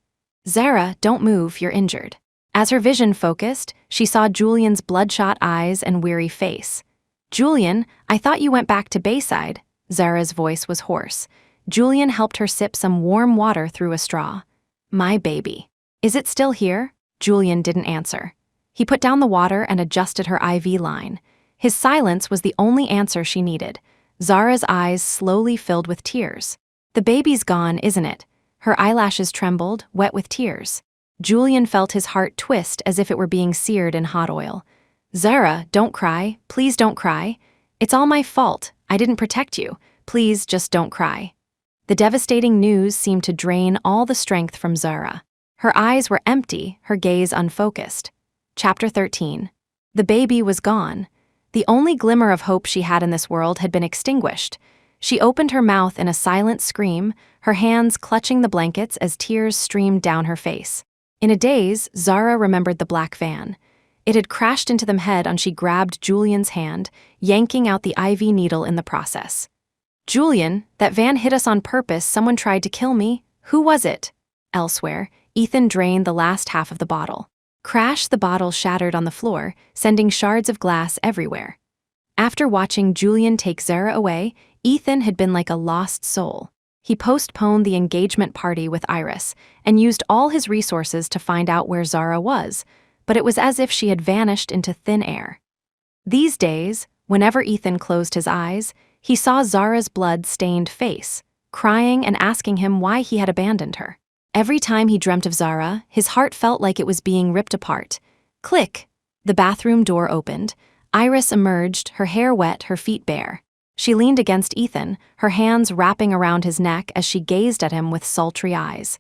Zara, don't move, you're injured. As her vision focused, she saw Julian's bloodshot eyes and weary face. Julian, I thought you went back to Bayside. Zara's voice was hoarse. Julian helped her sip some warm water through a straw. My baby. Is it still here? Julian didn't answer. He put down the water and adjusted her IV line. His silence was the only answer she needed. Zara's eyes slowly filled with tears. The baby's gone, isn't it? Her eyelashes trembled, wet with tears. Julian felt his heart twist as if it were being seared in hot oil. Zara, don't cry. Please don't cry. It's all my fault. I didn't protect you. Please just don't cry. The devastating news seemed to drain all the strength from Zara. Her eyes were empty, her gaze unfocused. Chapter 13. The baby was gone. The only glimmer of hope she had in this world had been extinguished. She opened her mouth in a silent scream, her hands clutching the blankets as tears streamed down her face. In a daze, Zara remembered the black van. It had crashed into them head on. She grabbed Julian's hand, yanking out the IV needle in the process. Julian, that van hit us on purpose. Someone tried to kill me. Who was it? Elsewhere, Ethan drained the last half of the bottle. Crash, the bottle shattered on the floor, sending shards of glass everywhere. After watching Julian take Zara away, Ethan had been like a lost soul. He postponed the engagement party with Iris and used all his resources to find out where Zara was, but it was as if she had vanished into thin air. These days, whenever Ethan closed his eyes, he saw Zara's blood-stained face, crying and asking him why he had abandoned her. Every time he dreamt of Zara, his heart felt like it was being ripped apart. Click! The bathroom door opened. Iris emerged, her hair wet, her feet bare. She leaned against Ethan, her hands wrapping around his neck as she gazed at him with sultry eyes.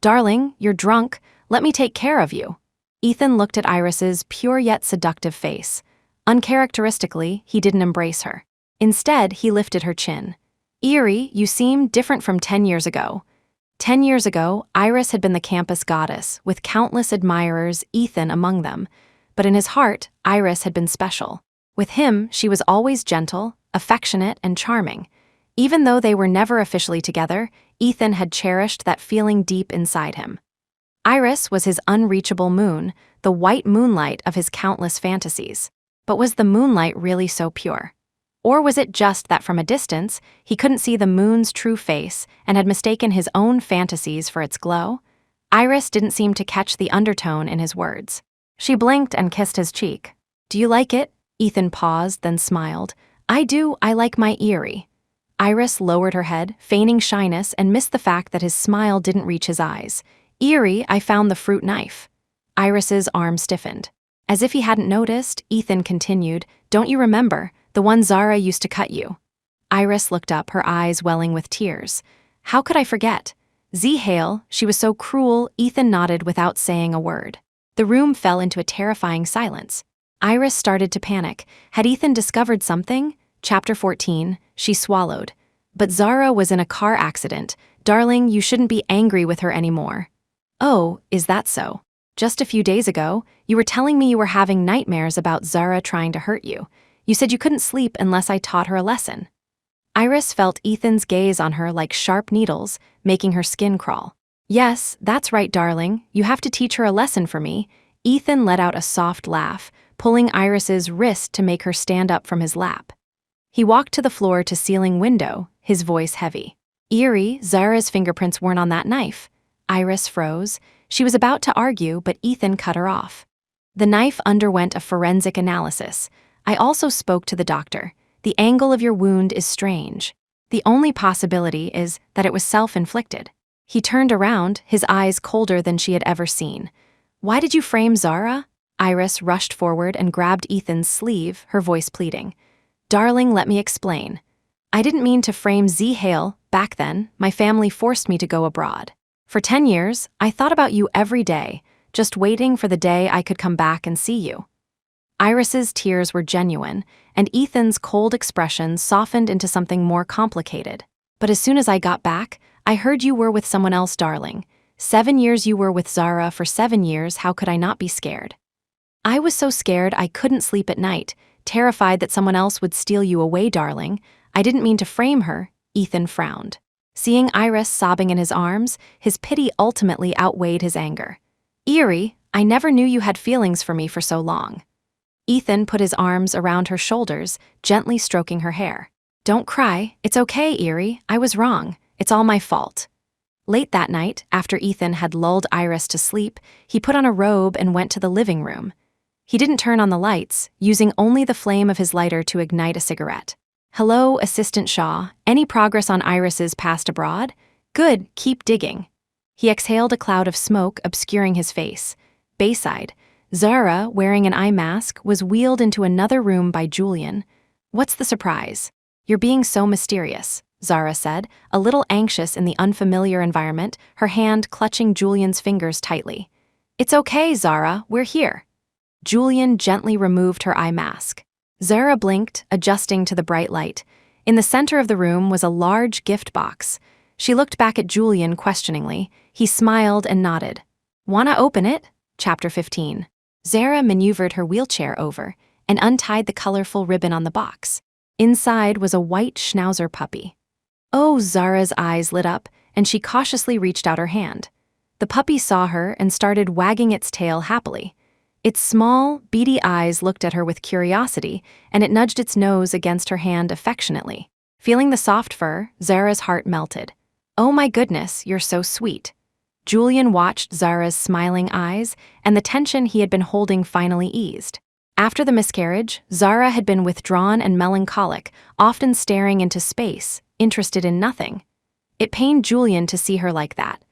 Darling, you're drunk. Let me take care of you. Ethan looked at Iris's pure yet seductive face. Uncharacteristically, he didn't embrace her. Instead, he lifted her chin. "Eerie, you seem different from 10 years ago." 10 years ago, Iris had been the campus goddess, with countless admirers, Ethan among them. But in his heart, Iris had been special. With him, she was always gentle, affectionate, and charming. Even though they were never officially together, Ethan had cherished that feeling deep inside him. Iris was his unreachable moon, the white moonlight of his countless fantasies. But was the moonlight really so pure? Or was it just that from a distance, he couldn't see the moon's true face and had mistaken his own fantasies for its glow? Iris didn't seem to catch the undertone in his words. She blinked and kissed his cheek. "Do you like it?" Ethan paused, then smiled. "I do, I like my Eerie." Iris lowered her head, feigning shyness, and missed the fact that his smile didn't reach his eyes. "Eerie, I found the fruit knife." Iris's arm stiffened. As if he hadn't noticed, Ethan continued, "Don't you remember, the one Zara used to cut you?" Iris looked up, her eyes welling with tears. "How could I forget? Hale, she was so cruel." Ethan nodded without saying a word. The room fell into a terrifying silence. Iris started to panic. Had Ethan discovered something? Chapter 14, she swallowed. "But Zara was in a car accident. Darling, you shouldn't be angry with her anymore." "Oh, is that so? Just a few days ago, you were telling me you were having nightmares about Zara trying to hurt you. You said you couldn't sleep unless I taught her a lesson." Iris felt Ethan's gaze on her like sharp needles, making her skin crawl. "Yes, that's right, darling. You have to teach her a lesson for me." Ethan let out a soft laugh, pulling Iris's wrist to make her stand up from his lap. He walked to the floor-to-ceiling window, his voice heavy. "Eerie, Zara's fingerprints weren't on that knife." Iris froze. She was about to argue, but Ethan cut her off. "The knife underwent a forensic analysis. I also spoke to the doctor. The angle of your wound is strange. The only possibility is that it was self-inflicted." He turned around, his eyes colder than she had ever seen. "Why did you frame Zara?" Iris rushed forward and grabbed Ethan's sleeve, her voice pleading. "Darling, let me explain. I didn't mean to frame Hale. Back then, my family forced me to go abroad. For 10 years, I thought about you every day, just waiting for the day I could come back and see you." Iris's tears were genuine, and Ethan's cold expression softened into something more complicated. "But as soon as I got back, I heard you were with someone else, darling. 7 years you were with Zara. For 7 years, how could I not be scared? I was so scared I couldn't sleep at night, terrified that someone else would steal you away, darling. I didn't mean to frame her." Ethan frowned. Seeing Iris sobbing in his arms, his pity ultimately outweighed his anger. "Eerie, I never knew you had feelings for me for so long." Ethan put his arms around her shoulders, gently stroking her hair. "Don't cry. It's okay, Eerie. I was wrong. It's all my fault." Late that night, after Ethan had lulled Iris to sleep, he put on a robe and went to the living room. He didn't turn on the lights, using only the flame of his lighter to ignite a cigarette. "Hello, Assistant Shaw. Any progress on Iris's past abroad?" "Good, keep digging." He exhaled a cloud of smoke, obscuring his face. Bayside, Zara, wearing an eye mask, was wheeled into another room by Julian. "What's the surprise?" "You're being so mysterious," Zara said, a little anxious in the unfamiliar environment, her hand clutching Julian's fingers tightly. "It's okay, Zara, we're here." Julian gently removed her eye mask. Zara blinked, adjusting to the bright light. In the center of the room was a large gift box. She looked back at Julian questioningly. He smiled and nodded. "Wanna open it?" Chapter 15. Zara maneuvered her wheelchair over and untied the colorful ribbon on the box. Inside was a white schnauzer puppy. Oh, Zara's eyes lit up, and she cautiously reached out her hand. The puppy saw her and started wagging its tail happily. Its small, beady eyes looked at her with curiosity, and it nudged its nose against her hand affectionately. Feeling the soft fur, Zara's heart melted. "Oh my goodness, you're so sweet." Julian watched Zara's smiling eyes, and the tension he had been holding finally eased. After the miscarriage, Zara had been withdrawn and melancholic, often staring into space, interested in nothing. It pained Julian to see her like that.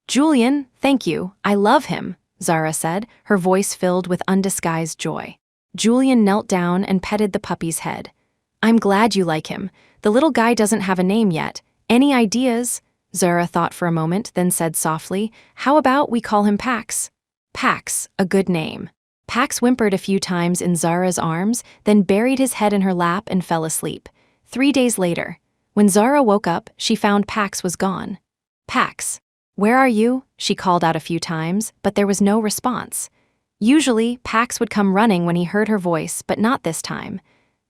"Julian, thank you, I love him," Zara said, her voice filled with undisguised joy. Julian knelt down and petted the puppy's head. "I'm glad you like him. The little guy doesn't have a name yet. Any ideas?" Zara thought for a moment, then said softly, "How about we call him Pax?" Pax, a good name. Pax whimpered a few times in Zara's arms, then buried his head in her lap and fell asleep. 3 days later, when Zara woke up, she found Pax was gone. Pax, where are you? She called out a few times, but there was no response. Usually, Pax would come running when he heard her voice, but not this time.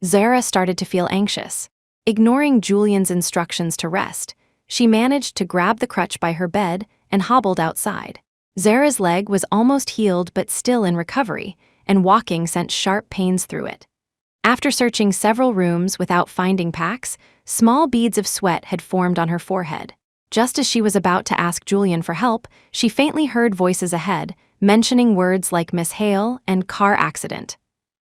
Zara started to feel anxious. Ignoring Julian's instructions to rest, she managed to grab the crutch by her bed and hobbled outside. Zara's leg was almost healed but still in recovery, and walking sent sharp pains through it. After searching several rooms without finding Pax, small beads of sweat had formed on her forehead. Just as she was about to ask Julian for help, she faintly heard voices ahead, mentioning words like Miss Hale and car accident.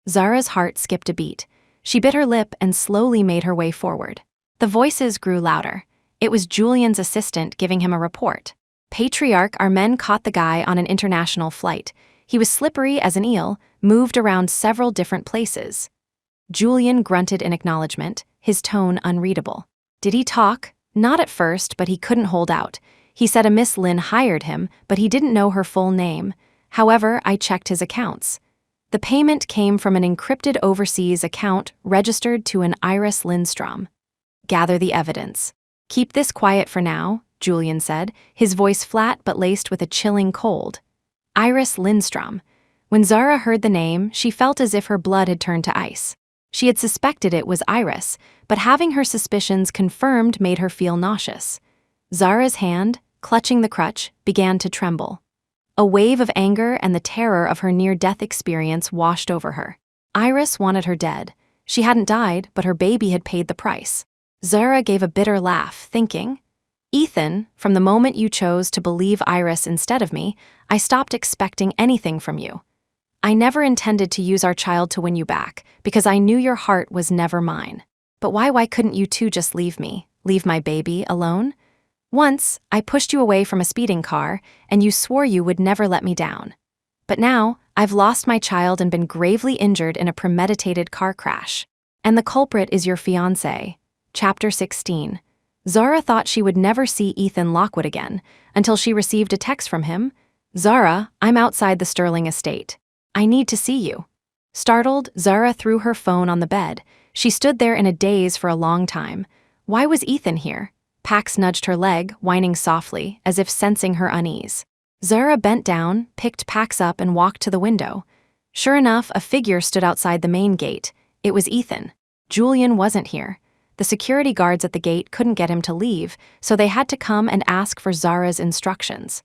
Zara's heart skipped a beat. She bit her lip and slowly made her way forward. The voices grew louder. It was Julian's assistant giving him a report. Patriarch, our men caught the guy on an international flight. He was slippery as an eel, moved around several different places. Julian grunted in acknowledgement, his tone unreadable. Did he talk? Not at first, but he couldn't hold out. He said a Miss Lynn hired him, but he didn't know her full name. However, I checked his accounts. The payment came from an encrypted overseas account registered to an Iris Lindstrom. Gather the evidence. Keep this quiet for now, Julian said, his voice flat but laced with a chilling cold. Iris Lindstrom. When Zara heard the name, she felt as if her blood had turned to ice. She had suspected it was Iris, but having her suspicions confirmed made her feel nauseous. Zara's hand, clutching the crutch, began to tremble. A wave of anger and the terror of her near-death experience washed over her. Iris wanted her dead. She hadn't died, but her baby had paid the price. Zara gave a bitter laugh, thinking, Ethan, from the moment you chose to believe Iris instead of me, I stopped expecting anything from you. I never intended to use our child to win you back, because I knew your heart was never mine. But why couldn't you two just leave me, leave my baby, alone? Once, I pushed you away from a speeding car, and you swore you would never let me down. But now, I've lost my child and been gravely injured in a premeditated car crash. And the culprit is your fiancé. Chapter 16. Zara thought she would never see Ethan Lockwood again, until she received a text from him. Zara, I'm outside the Sterling estate. I need to see you. Startled, Zara threw her phone on the bed. She stood there in a daze for a long time. Why was Ethan here? Pax nudged her leg, whining softly, as if sensing her unease. Zara bent down, picked Pax up and walked to the window. Sure enough, a figure stood outside the main gate. It was Ethan. Julian wasn't here. The security guards at the gate couldn't get him to leave, so they had to come and ask for Zara's instructions.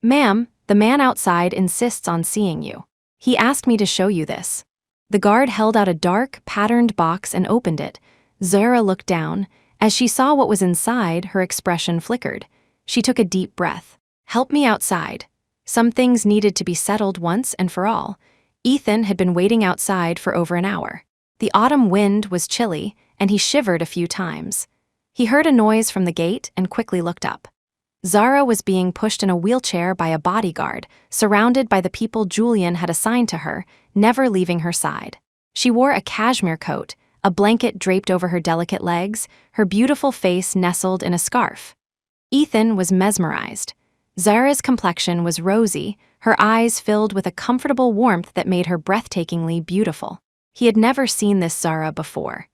Ma'am, the man outside insists on seeing you. He asked me to show you this. The guard held out a dark, patterned box and opened it. Zara looked down. As she saw what was inside, her expression flickered. She took a deep breath. Help me outside. Some things needed to be settled once and for all. Ethan had been waiting outside for over an hour. The autumn wind was chilly, and he shivered a few times. He heard a noise from the gate and quickly looked up. Zara was being pushed in a wheelchair by a bodyguard, surrounded by the people Julian had assigned to her, never leaving her side. She wore a cashmere coat, a blanket draped over her delicate legs, her beautiful face nestled in a scarf. Ethan was mesmerized. Zara's complexion was rosy, her eyes filled with a comfortable warmth that made her breathtakingly beautiful. He had never seen this Zara before.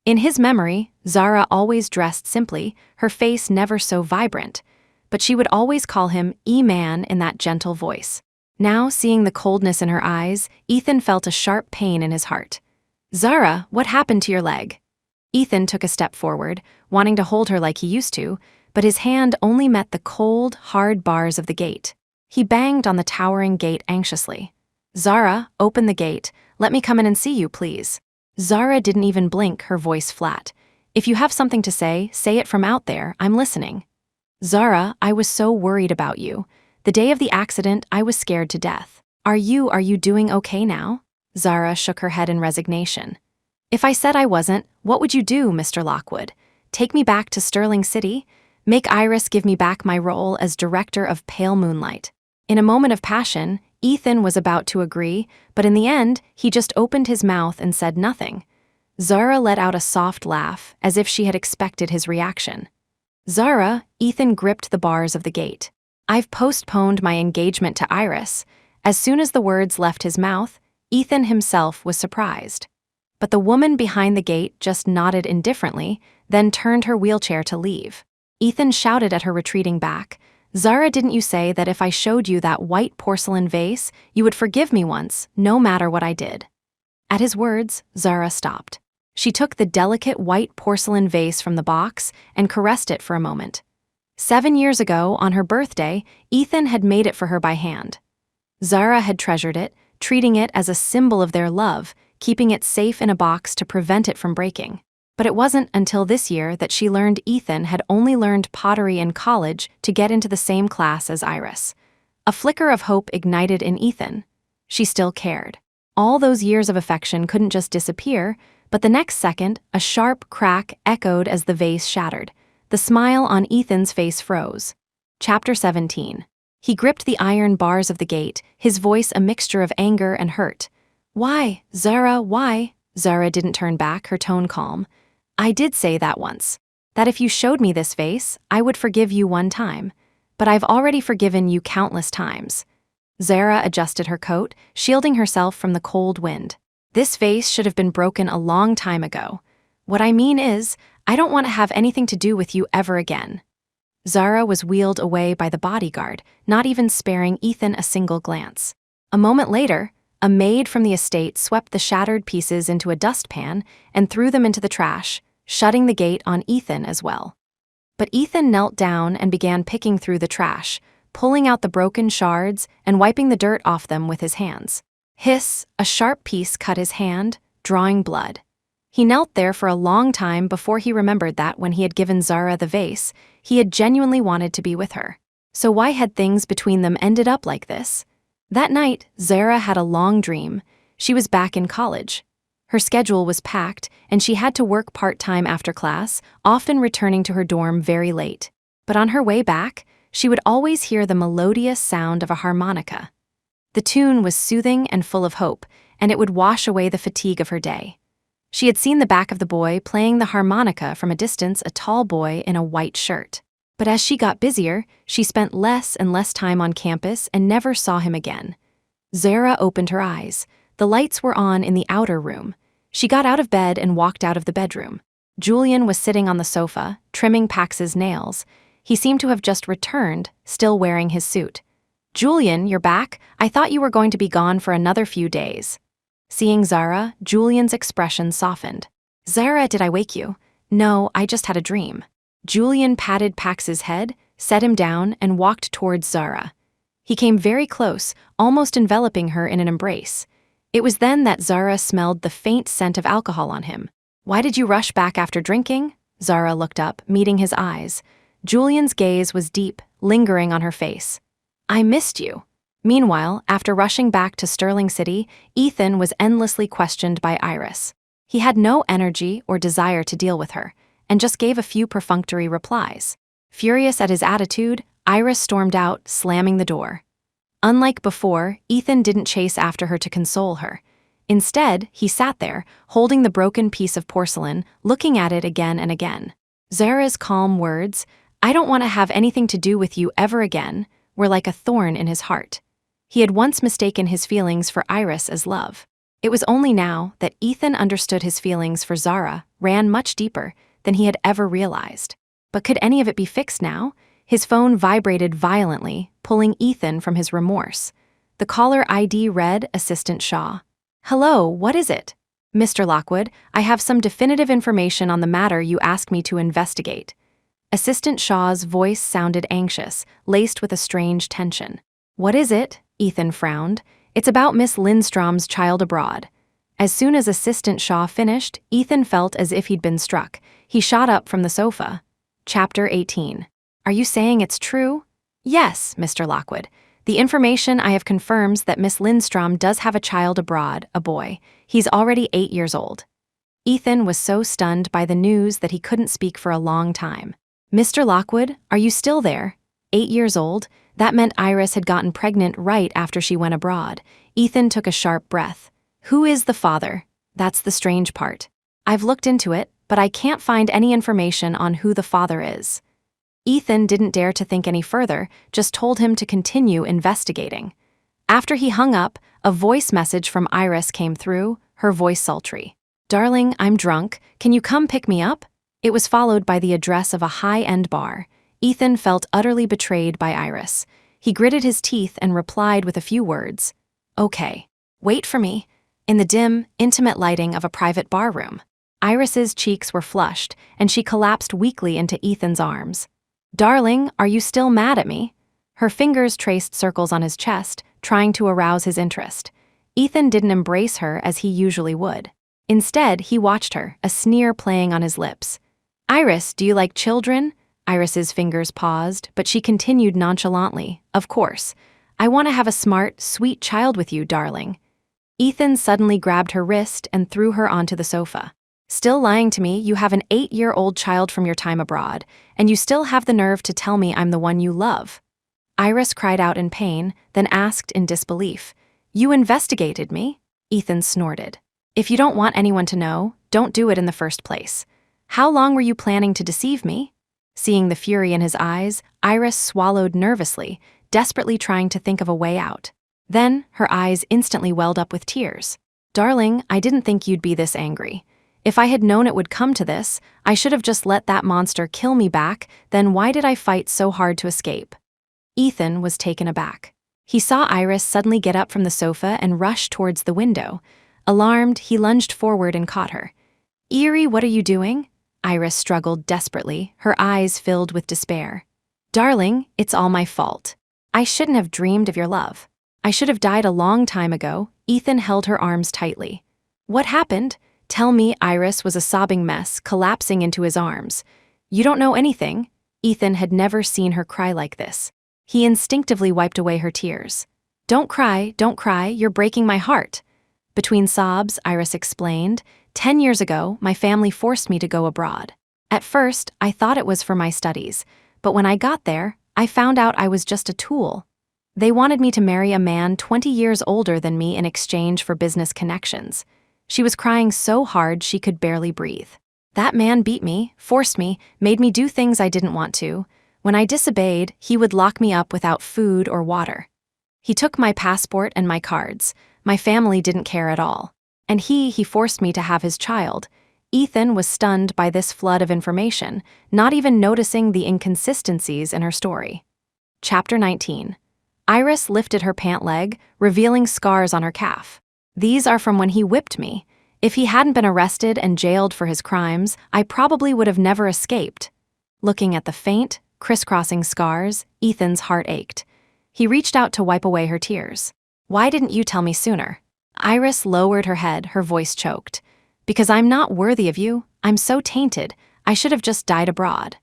In his memory, Zara always dressed simply, her face never so vibrant, but she would always call him E-Man in that gentle voice. Now, seeing the coldness in her eyes, Ethan felt a sharp pain in his heart. Zara, what happened to your leg? Ethan took a step forward, wanting to hold her like he used to, but his hand only met the cold, hard bars of the gate. He banged on the towering gate anxiously. Zara, open the gate. Let me come in and see you, please. Zara didn't even blink, her voice flat. If you have something to say it from out there. I'm listening. Zara, I was so worried about you. The day of the accident, I was scared to death. Are you doing okay now? Zara shook her head in resignation. If I said I wasn't, what would you do, Mr. Lockwood? Take me back to Sterling City? Make Iris give me back my role as director of Pale Moonlight? In a moment of passion, Ethan was about to agree, but in the end, he just opened his mouth and said nothing. Zara let out a soft laugh, as if she had expected his reaction. Zara, Ethan gripped the bars of the gate. I've postponed my engagement to Iris. As soon as the words left his mouth, Ethan himself was surprised. But the woman behind the gate just nodded indifferently, then turned her wheelchair to leave. Ethan shouted at her retreating back, "Zara, didn't you say that if I showed you that white porcelain vase, you would forgive me once, no matter what I did?" At his words, Zara stopped. She took the delicate white porcelain vase from the box and caressed it for a moment. 7 years ago, on her birthday, Ethan had made it for her by hand. Zara had treasured it, treating it as a symbol of their love, keeping it safe in a box to prevent it from breaking. But it wasn't until this year that she learned Ethan had only learned pottery in college to get into the same class as Iris. A flicker of hope ignited in Ethan. She still cared. All those years of affection couldn't just disappear, but the next second, a sharp crack echoed as the vase shattered. The smile on Ethan's face froze. Chapter 17. He gripped the iron bars of the gate, his voice a mixture of anger and hurt. "Why, Zara, why?" Zara didn't turn back, her tone calm. "I did say that once. That if you showed me this vase, I would forgive you one time. But I've already forgiven you countless times." Zara adjusted her coat, shielding herself from the cold wind. "This vase should have been broken a long time ago. What I mean is, I don't want to have anything to do with you ever again." Zara was wheeled away by the bodyguard, not even sparing Ethan a single glance. A moment later, a maid from the estate swept the shattered pieces into a dustpan and threw them into the trash, shutting the gate on Ethan as well. But Ethan knelt down and began picking through the trash, pulling out the broken shards and wiping the dirt off them with his hands. Hiss, a sharp piece cut his hand, drawing blood. He knelt there for a long time before he remembered that when he had given Zara the vase, he had genuinely wanted to be with her. So why had things between them ended up like this? That night, Zara had a long dream. She was back in college. Her schedule was packed, and she had to work part-time after class, often returning to her dorm very late. But on her way back, she would always hear the melodious sound of a harmonica. The tune was soothing and full of hope, and it would wash away the fatigue of her day. She had seen the back of the boy playing the harmonica from a distance, a tall boy in a white shirt. But as she got busier, she spent less and less time on campus and never saw him again. Zara opened her eyes. The lights were on in the outer room. She got out of bed and walked out of the bedroom. Julian was sitting on the sofa, trimming Pax's nails. He seemed to have just returned, still wearing his suit. "Julian, you're back? I thought you were going to be gone for another few days." Seeing Zara, Julian's expression softened. "Zara, did I wake you?" "No, I just had a dream." Julian patted Pax's head, set him down, and walked towards Zara. He came very close, almost enveloping her in an embrace. It was then that Zara smelled the faint scent of alcohol on him. "Why did you rush back after drinking?" Zara looked up, meeting his eyes. Julian's gaze was deep, lingering on her face. "I missed you." Meanwhile, after rushing back to Sterling City, Ethan was endlessly questioned by Iris. He had no energy or desire to deal with her, and just gave a few perfunctory replies. Furious at his attitude, Iris stormed out, slamming the door. Unlike before, Ethan didn't chase after her to console her. Instead, he sat there, holding the broken piece of porcelain, looking at it again and again. Zara's calm words, "I don't want to have anything to do with you ever again," were like a thorn in his heart. He had once mistaken his feelings for Iris as love. It was only now that Ethan understood his feelings for Zara ran much deeper than he had ever realized. But could any of it be fixed now? His phone vibrated violently, pulling Ethan from his remorse. The caller ID read Assistant Shaw. "Hello, what is it?" "Mr. Lockwood, I have some definitive information on the matter you asked me to investigate." Assistant Shaw's voice sounded anxious, laced with a strange tension. "What is it?" Ethan frowned. "It's about Miss Lindstrom's child abroad." As soon as Assistant Shaw finished, Ethan felt as if he'd been struck. He shot up from the sofa. Chapter 18. "Are you saying it's true?" "Yes, Mr. Lockwood. The information I have confirms that Miss Lindstrom does have a child abroad, a boy. He's already 8 years old." Ethan was so stunned by the news that he couldn't speak for a long time. "Mr. Lockwood, are you still there? 8 years old? That meant Iris had gotten pregnant right after she went abroad." Ethan took a sharp breath. "Who is the father?" "That's the strange part. I've looked into it, but I can't find any information on who the father is." Ethan didn't dare to think any further, just told him to continue investigating. After he hung up, a voice message from Iris came through, her voice sultry. "Darling, I'm drunk. Can you come pick me up?" It was followed by the address of a high-end bar. Ethan felt utterly betrayed by Iris. He gritted his teeth and replied with a few words. "Okay. Wait for me." In the dim, intimate lighting of a private bar room. Iris's cheeks were flushed, and she collapsed weakly into Ethan's arms. "Darling, are you still mad at me?" Her fingers traced circles on his chest, trying to arouse his interest. Ethan didn't embrace her as he usually would. Instead, he watched her, a sneer playing on his lips. "Iris, do you like children?" Iris's fingers paused, but she continued nonchalantly. "Of course. I want to have a smart, sweet child with you, darling." Ethan suddenly grabbed her wrist and threw her onto the sofa. "Still lying to me? You have an 8-year-old child from your time abroad, and you still have the nerve to tell me I'm the one you love." Iris cried out in pain, then asked in disbelief, "You investigated me?" Ethan snorted. "If you don't want anyone to know, don't do it in the first place. How long were you planning to deceive me?" Seeing the fury in his eyes, Iris swallowed nervously, desperately trying to think of a way out. Then, her eyes instantly welled up with tears. "Darling, I didn't think you'd be this angry. If I had known it would come to this, I should have just let that monster kill me back, then why did I fight so hard to escape?" Ethan was taken aback. He saw Iris suddenly get up from the sofa and rush towards the window. Alarmed, he lunged forward and caught her. "Eerie, what are you doing?" Iris struggled desperately, her eyes filled with despair. "Darling, it's all my fault. I shouldn't have dreamed of your love. I should have died a long time ago." Ethan held her arms tightly. "What happened? Tell me." Iris was a sobbing mess, collapsing into his arms. "You don't know anything." Ethan had never seen her cry like this. He instinctively wiped away her tears. Don't cry, you're breaking my heart." Between sobs, Iris explained, 10 years ago, my family forced me to go abroad. At first, I thought it was for my studies, but when I got there, I found out I was just a tool. They wanted me to marry a man 20 years older than me in exchange for business connections." She was crying so hard she could barely breathe. "That man beat me, forced me, made me do things I didn't want to. When I disobeyed, he would lock me up without food or water. He took my passport and my cards. My family didn't care at all. And he forced me to have his child." Ethan was stunned by this flood of information, not even noticing the inconsistencies in her story. Chapter 19. Iris lifted her pant leg, revealing scars on her calf. "These are from when he whipped me. If he hadn't been arrested and jailed for his crimes, I probably would have never escaped." Looking at the faint, crisscrossing scars, Ethan's heart ached. He reached out to wipe away her tears. "Why didn't you tell me sooner?" Iris lowered her head, her voice choked. "Because I'm not worthy of you. I'm so tainted. I should have just died abroad."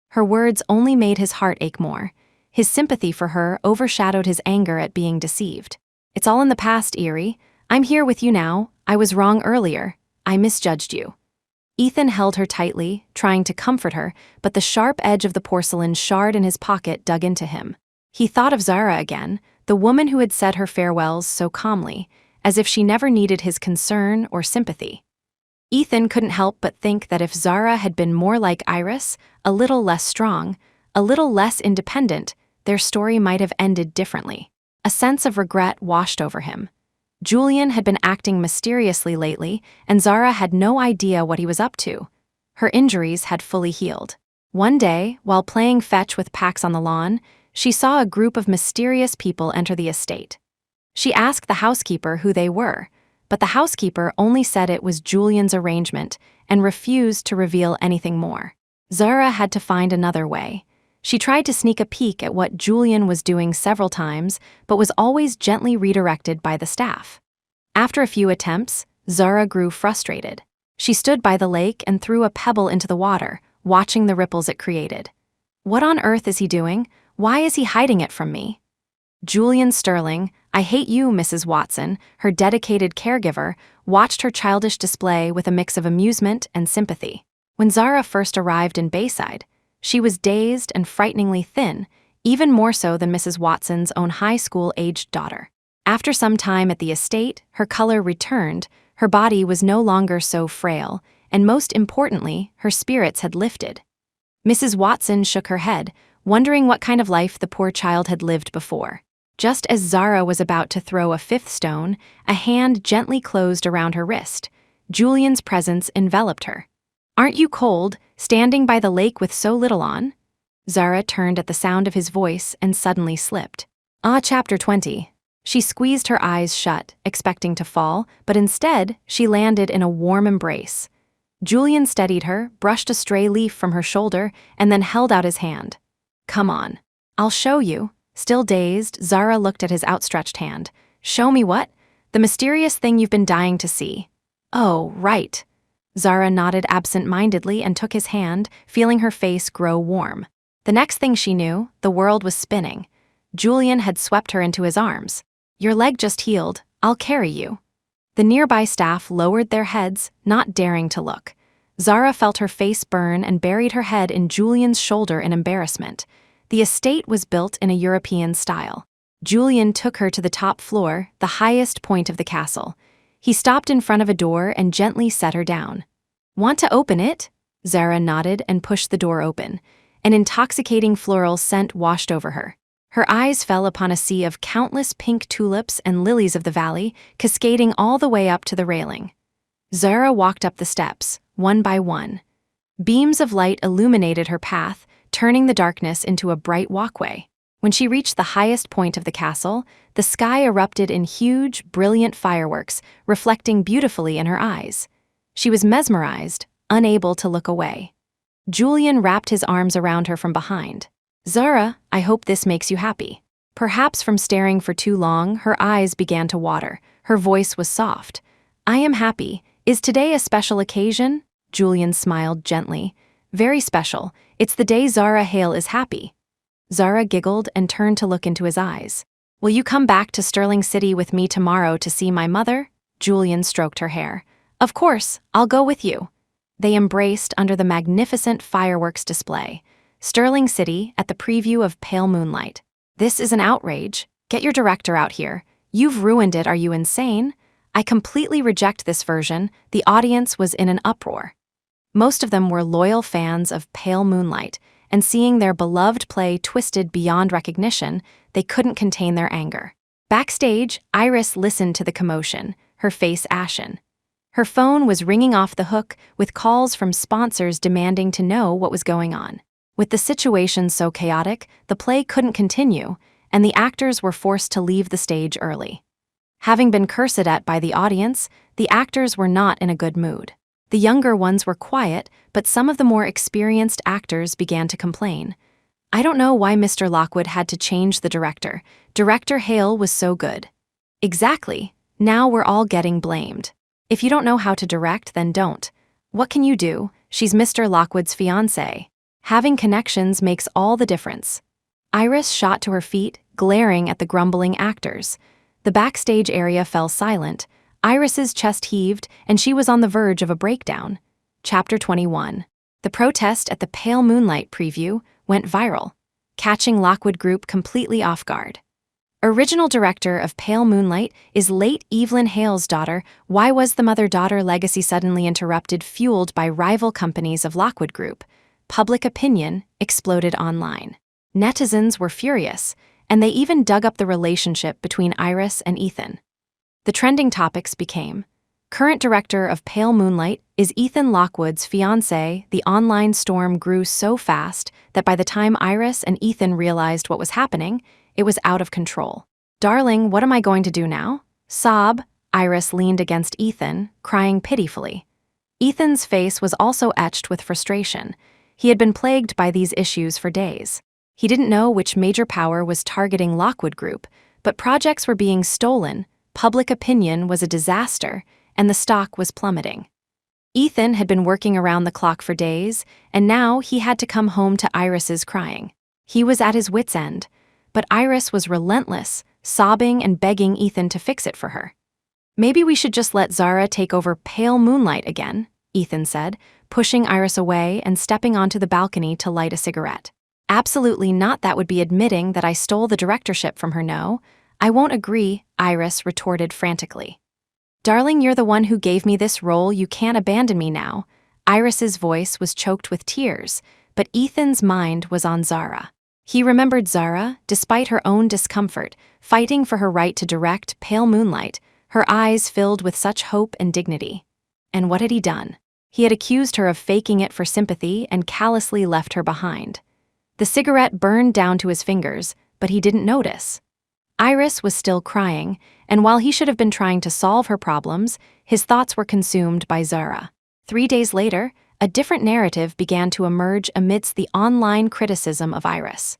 Her words only made his heart ache more. His sympathy for her overshadowed his anger at being deceived. "It's all in the past, Eerie. I'm here with you now. I was wrong earlier. I misjudged you." Ethan held her tightly, trying to comfort her, but the sharp edge of the porcelain shard in his pocket dug into him. He thought of Zara again, the woman who had said her farewells so calmly, as if she never needed his concern or sympathy. Ethan couldn't help but think that if Zara had been more like Iris, a little less strong, a little less independent, their story might have ended differently. A sense of regret washed over him. Julian had been acting mysteriously lately, and Zara had no idea what he was up to. Her injuries had fully healed. One day, while playing fetch with Pax on the lawn, she saw a group of mysterious people enter the estate. She asked the housekeeper who they were, but the housekeeper only said it was Julian's arrangement and refused to reveal anything more. Zara had to find another way. She tried to sneak a peek at what Julian was doing several times, but was always gently redirected by the staff. After a few attempts, Zara grew frustrated. She stood by the lake and threw a pebble into the water, watching the ripples it created. "What on earth is he doing? Why is he hiding it from me?" Julian Sterling, "I hate you, Mrs. Watson," her dedicated caregiver, watched her childish display with a mix of amusement and sympathy. When Zara first arrived in Bayside, she was dazed and frighteningly thin, even more so than Mrs. Watson's own high school-aged daughter. After some time at the estate, her color returned, her body was no longer so frail, and most importantly, her spirits had lifted. Mrs. Watson shook her head, wondering what kind of life the poor child had lived before. Just as Zara was about to throw a fifth stone, a hand gently closed around her wrist. Julian's presence enveloped her. "Aren't you cold, standing by the lake with so little on?" Zara turned at the sound of his voice and suddenly slipped. Chapter 20. She squeezed her eyes shut, expecting to fall, but instead, she landed in a warm embrace. Julian steadied her, brushed a stray leaf from her shoulder, and then held out his hand. "Come on. I'll show you." Still dazed, Zara looked at his outstretched hand. "Show me what?" "The mysterious thing you've been dying to see." "Oh, right." Zara nodded absent-mindedly and took his hand, feeling her face grow warm. The next thing she knew, the world was spinning. Julian had swept her into his arms. "Your leg just healed. I'll carry you." The nearby staff lowered their heads, not daring to look. Zara felt her face burn and buried her head in Julian's shoulder in embarrassment. The estate was built in a European style. Julian took her to the top floor, the highest point of the castle. He stopped in front of a door and gently set her down. "Want to open it?" Zara nodded and pushed the door open. An intoxicating floral scent washed over her. Her eyes fell upon a sea of countless pink tulips and lilies of the valley, cascading all the way up to the railing. Zara walked up the steps, one by one. Beams of light illuminated her path, turning the darkness into a bright walkway. When she reached the highest point of the castle, the sky erupted in huge, brilliant fireworks, reflecting beautifully in her eyes. She was mesmerized, unable to look away. Julian wrapped his arms around her from behind. "Zara, I hope this makes you happy." Perhaps from staring for too long, her eyes began to water. Her voice was soft. "I am happy. Is today a special occasion?" Julian smiled gently. "Very special. It's the day Zara Hale is happy." Zara giggled and turned to look into his eyes. "Will you come back to Sterling City with me tomorrow to see my mother?" Julian stroked her hair. "Of course, I'll go with you." They embraced under the magnificent fireworks display. Sterling City at the preview of Pale Moonlight. "This is an outrage. Get your director out here. You've ruined it, are you insane?" "I completely reject this version." The audience was in an uproar. Most of them were loyal fans of Pale Moonlight, and seeing their beloved play twisted beyond recognition, they couldn't contain their anger. Backstage, Iris listened to the commotion, her face ashen. Her phone was ringing off the hook with calls from sponsors demanding to know what was going on. With the situation so chaotic, the play couldn't continue, and the actors were forced to leave the stage early. Having been cursed at by the audience, the actors were not in a good mood. The younger ones were quiet, but some of the more experienced actors began to complain. "I don't know why Mr. Lockwood had to change the director. Director Hale was so good." "Exactly. Now we're all getting blamed. If you don't know how to direct, then don't. What can you do? She's Mr. Lockwood's fiancée. Having connections makes all the difference." Iris shot to her feet, glaring at the grumbling actors. The backstage area fell silent. Iris's chest heaved, and she was on the verge of a breakdown. Chapter 21. The protest at the Pale Moonlight preview went viral, catching Lockwood Group completely off guard. Original director of Pale Moonlight is late Evelyn Hale's daughter. Why was the mother-daughter legacy suddenly interrupted, fueled by rival companies of Lockwood Group? Public opinion exploded online. Netizens were furious, and they even dug up the relationship between Iris and Ethan. The trending topics became, current director of Pale Moonlight is Ethan Lockwood's fiancée. The online storm grew so fast that by the time Iris and Ethan realized what was happening, it was out of control. "Darling, what am I going to do now?" Sob. Iris leaned against Ethan, crying pitifully. Ethan's face was also etched with frustration. He had been plagued by these issues for days. He didn't know which major power was targeting Lockwood Group, but projects were being stolen, public opinion was a disaster, and the stock was plummeting. Ethan had been working around the clock for days, and now he had to come home to Iris's crying. He was at his wit's end, but Iris was relentless, sobbing and begging Ethan to fix it for her. "Maybe we should just let Zara take over Pale Moonlight again," Ethan said, pushing Iris away and stepping onto the balcony to light a cigarette. "Absolutely not. That would be admitting that I stole the directorship from her. No, I won't agree," Iris retorted frantically. "Darling, you're the one who gave me this role. You can't abandon me now." Iris's voice was choked with tears, but Ethan's mind was on Zara. He remembered Zara, despite her own discomfort, fighting for her right to direct Pale Moonlight, her eyes filled with such hope and dignity. And what had he done? He had accused her of faking it for sympathy and callously left her behind. The cigarette burned down to his fingers, but he didn't notice. Iris was still crying, and while he should have been trying to solve her problems, his thoughts were consumed by Zara. 3 days later, a different narrative began to emerge amidst the online criticism of Iris.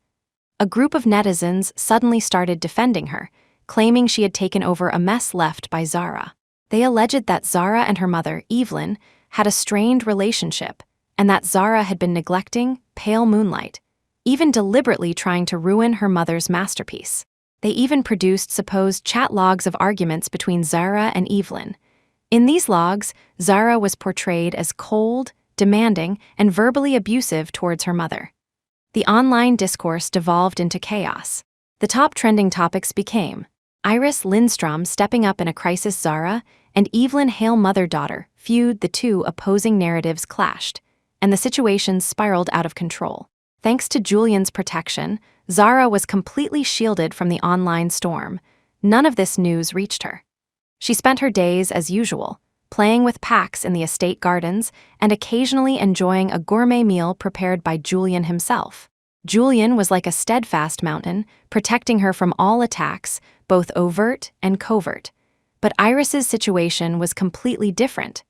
A group of netizens suddenly started defending her, claiming she had taken over a mess left by Zara. They alleged that Zara and her mother, Evelyn, had a strained relationship, and that Zara had been neglecting Pale Moonlight, even deliberately trying to ruin her mother's masterpiece. They even produced supposed chat logs of arguments between Zara and Evelyn. In these logs, Zara was portrayed as cold, demanding, and verbally abusive towards her mother. The online discourse devolved into chaos. The top trending topics became Iris Lindstrom stepping up in a crisis, Zara, and Evelyn Hale mother-daughter feud. The two opposing narratives clashed, and the situation spiraled out of control. Thanks to Julian's protection, Zara was completely shielded from the online storm. None of this news reached her. She spent her days as usual, playing with Pax in the estate gardens and occasionally enjoying a gourmet meal prepared by Julian himself. Julian was like a steadfast mountain, protecting her from all attacks, both overt and covert. But Iris's situation was completely different.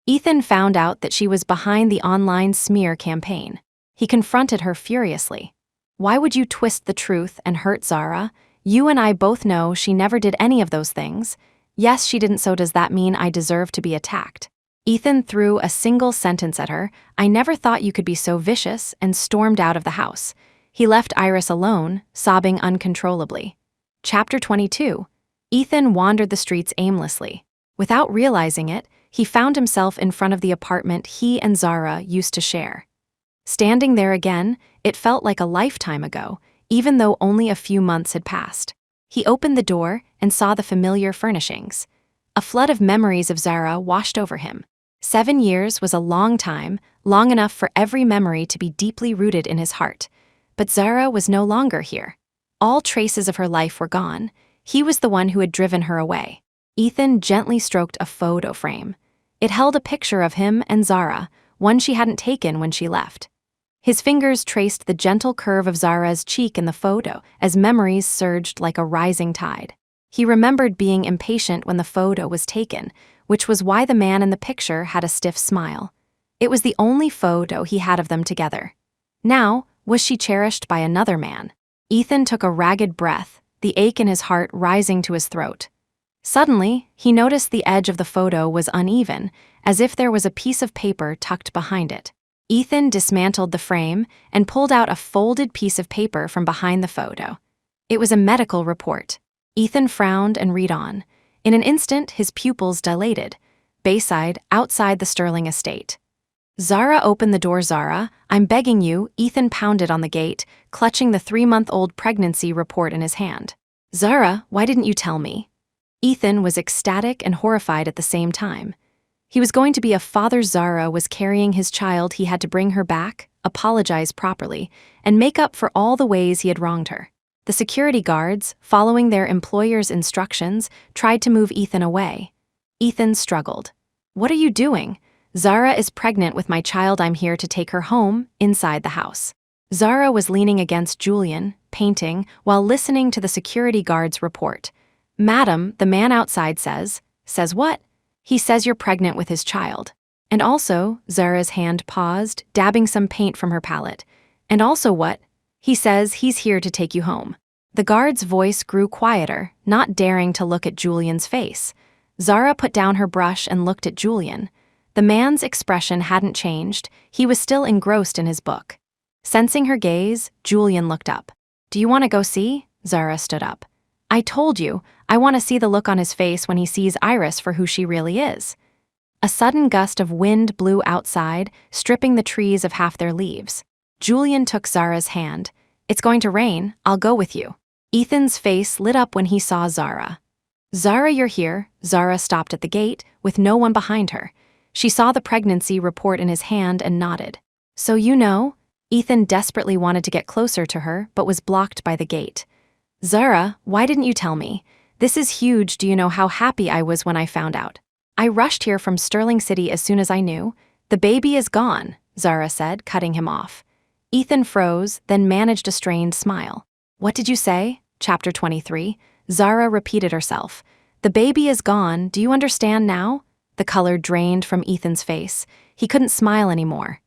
Ethan found out that she was behind the online smear campaign. He confronted her furiously. "Why would you twist the truth and hurt Zara? You and I both know she never did any of those things. Yes, she didn't, so does that mean I deserve to be attacked?" Ethan threw a single sentence at her, "I never thought you could be so vicious," and stormed out of the house. He left Iris alone, sobbing uncontrollably. Chapter 22. Ethan wandered the streets aimlessly. Without realizing it, he found himself in front of the apartment he and Zara used to share. Standing there again, it felt like a lifetime ago, even though only a few months had passed. He opened the door and saw the familiar furnishings. A flood of memories of Zara washed over him. 7 years was a long time, long enough for every memory to be deeply rooted in his heart. But Zara was no longer here. All traces of her life were gone. He was the one who had driven her away. Ethan gently stroked a photo frame. It held a picture of him and Zara, one she hadn't taken when she left. His fingers traced the gentle curve of Zara's cheek in the photo as memories surged like a rising tide. He remembered being impatient when the photo was taken, which was why the man in the picture had a stiff smile. It was the only photo he had of them together. Now, was she cherished by another man? Ethan took a ragged breath, the ache in his heart rising to his throat. Suddenly, he noticed the edge of the photo was uneven, as if there was a piece of paper tucked behind it. Ethan dismantled the frame and pulled out a folded piece of paper from behind the photo. It was a medical report. Ethan frowned and read on. In an instant, his pupils dilated. Bayside, outside the Sterling estate. "Zara, open the door, Zara. I'm begging you," Ethan pounded on the gate, clutching the 3-month-old pregnancy report in his hand. "Zara, why didn't you tell me?" Ethan was ecstatic and horrified at the same time. He was going to be a father. Zara was carrying his child. He had to bring her back, apologize properly, and make up for all the ways he had wronged her. The security guards, following their employer's instructions, tried to move Ethan away. Ethan struggled. "What are you doing? Zara is pregnant with my child. I'm here to take her home," inside the house. Zara was leaning against Julian, painting, while listening to the security guard's report. "Madam, the man outside says..." "Says what?" "He says you're pregnant with his child. And also," Zara's hand paused, dabbing some paint from her palette. "And also what?" "He says he's here to take you home." The guard's voice grew quieter, not daring to look at Julian's face. Zara put down her brush and looked at Julian. The man's expression hadn't changed. He was still engrossed in his book. Sensing her gaze, Julian looked up. "Do you want to go see?" Zara stood up. "I told you, I want to see the look on his face when he sees Iris for who she really is." A sudden gust of wind blew outside, stripping the trees of half their leaves. Julian took Zara's hand. "It's going to rain, I'll go with you." Ethan's face lit up when he saw Zara. "Zara, you're here." Zara stopped at the gate, with no one behind her. She saw the pregnancy report in his hand and nodded. "So you know?" Ethan desperately wanted to get closer to her, but was blocked by the gate. Zara, why didn't you tell me? This is huge. Do you know how happy I was when I found out? I rushed here from Sterling City as soon as I knew. The baby is gone, Zara said, cutting him off. Ethan froze, then managed a strained smile. What did you say? Chapter 23. Zara repeated herself. The baby is gone. Do you understand now? The color drained from Ethan's face. He couldn't smile anymore.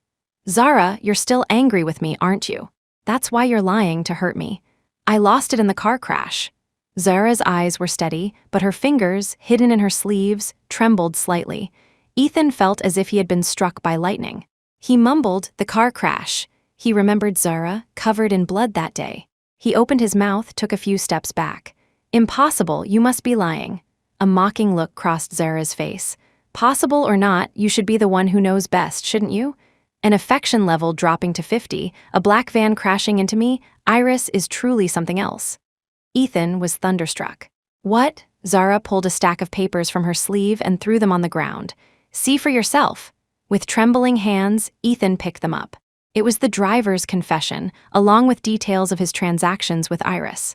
Zara, you're still angry with me, aren't you? That's why you're lying to hurt me. I lost it in the car crash. Zara's eyes were steady, but her fingers, hidden in her sleeves, trembled slightly. Ethan felt as if he had been struck by lightning. He mumbled, the car crash. He remembered Zara, covered in blood that day. He opened his mouth, took a few steps back. Impossible, you must be lying. A mocking look crossed Zara's face. Possible or not, you should be the one who knows best, shouldn't you? An affection level dropping to 50, a black van crashing into me, Iris is truly something else. Ethan was thunderstruck. What? Zara pulled a stack of papers from her sleeve and threw them on the ground. See for yourself. With trembling hands, Ethan picked them up. It was the driver's confession, along with details of his transactions with Iris.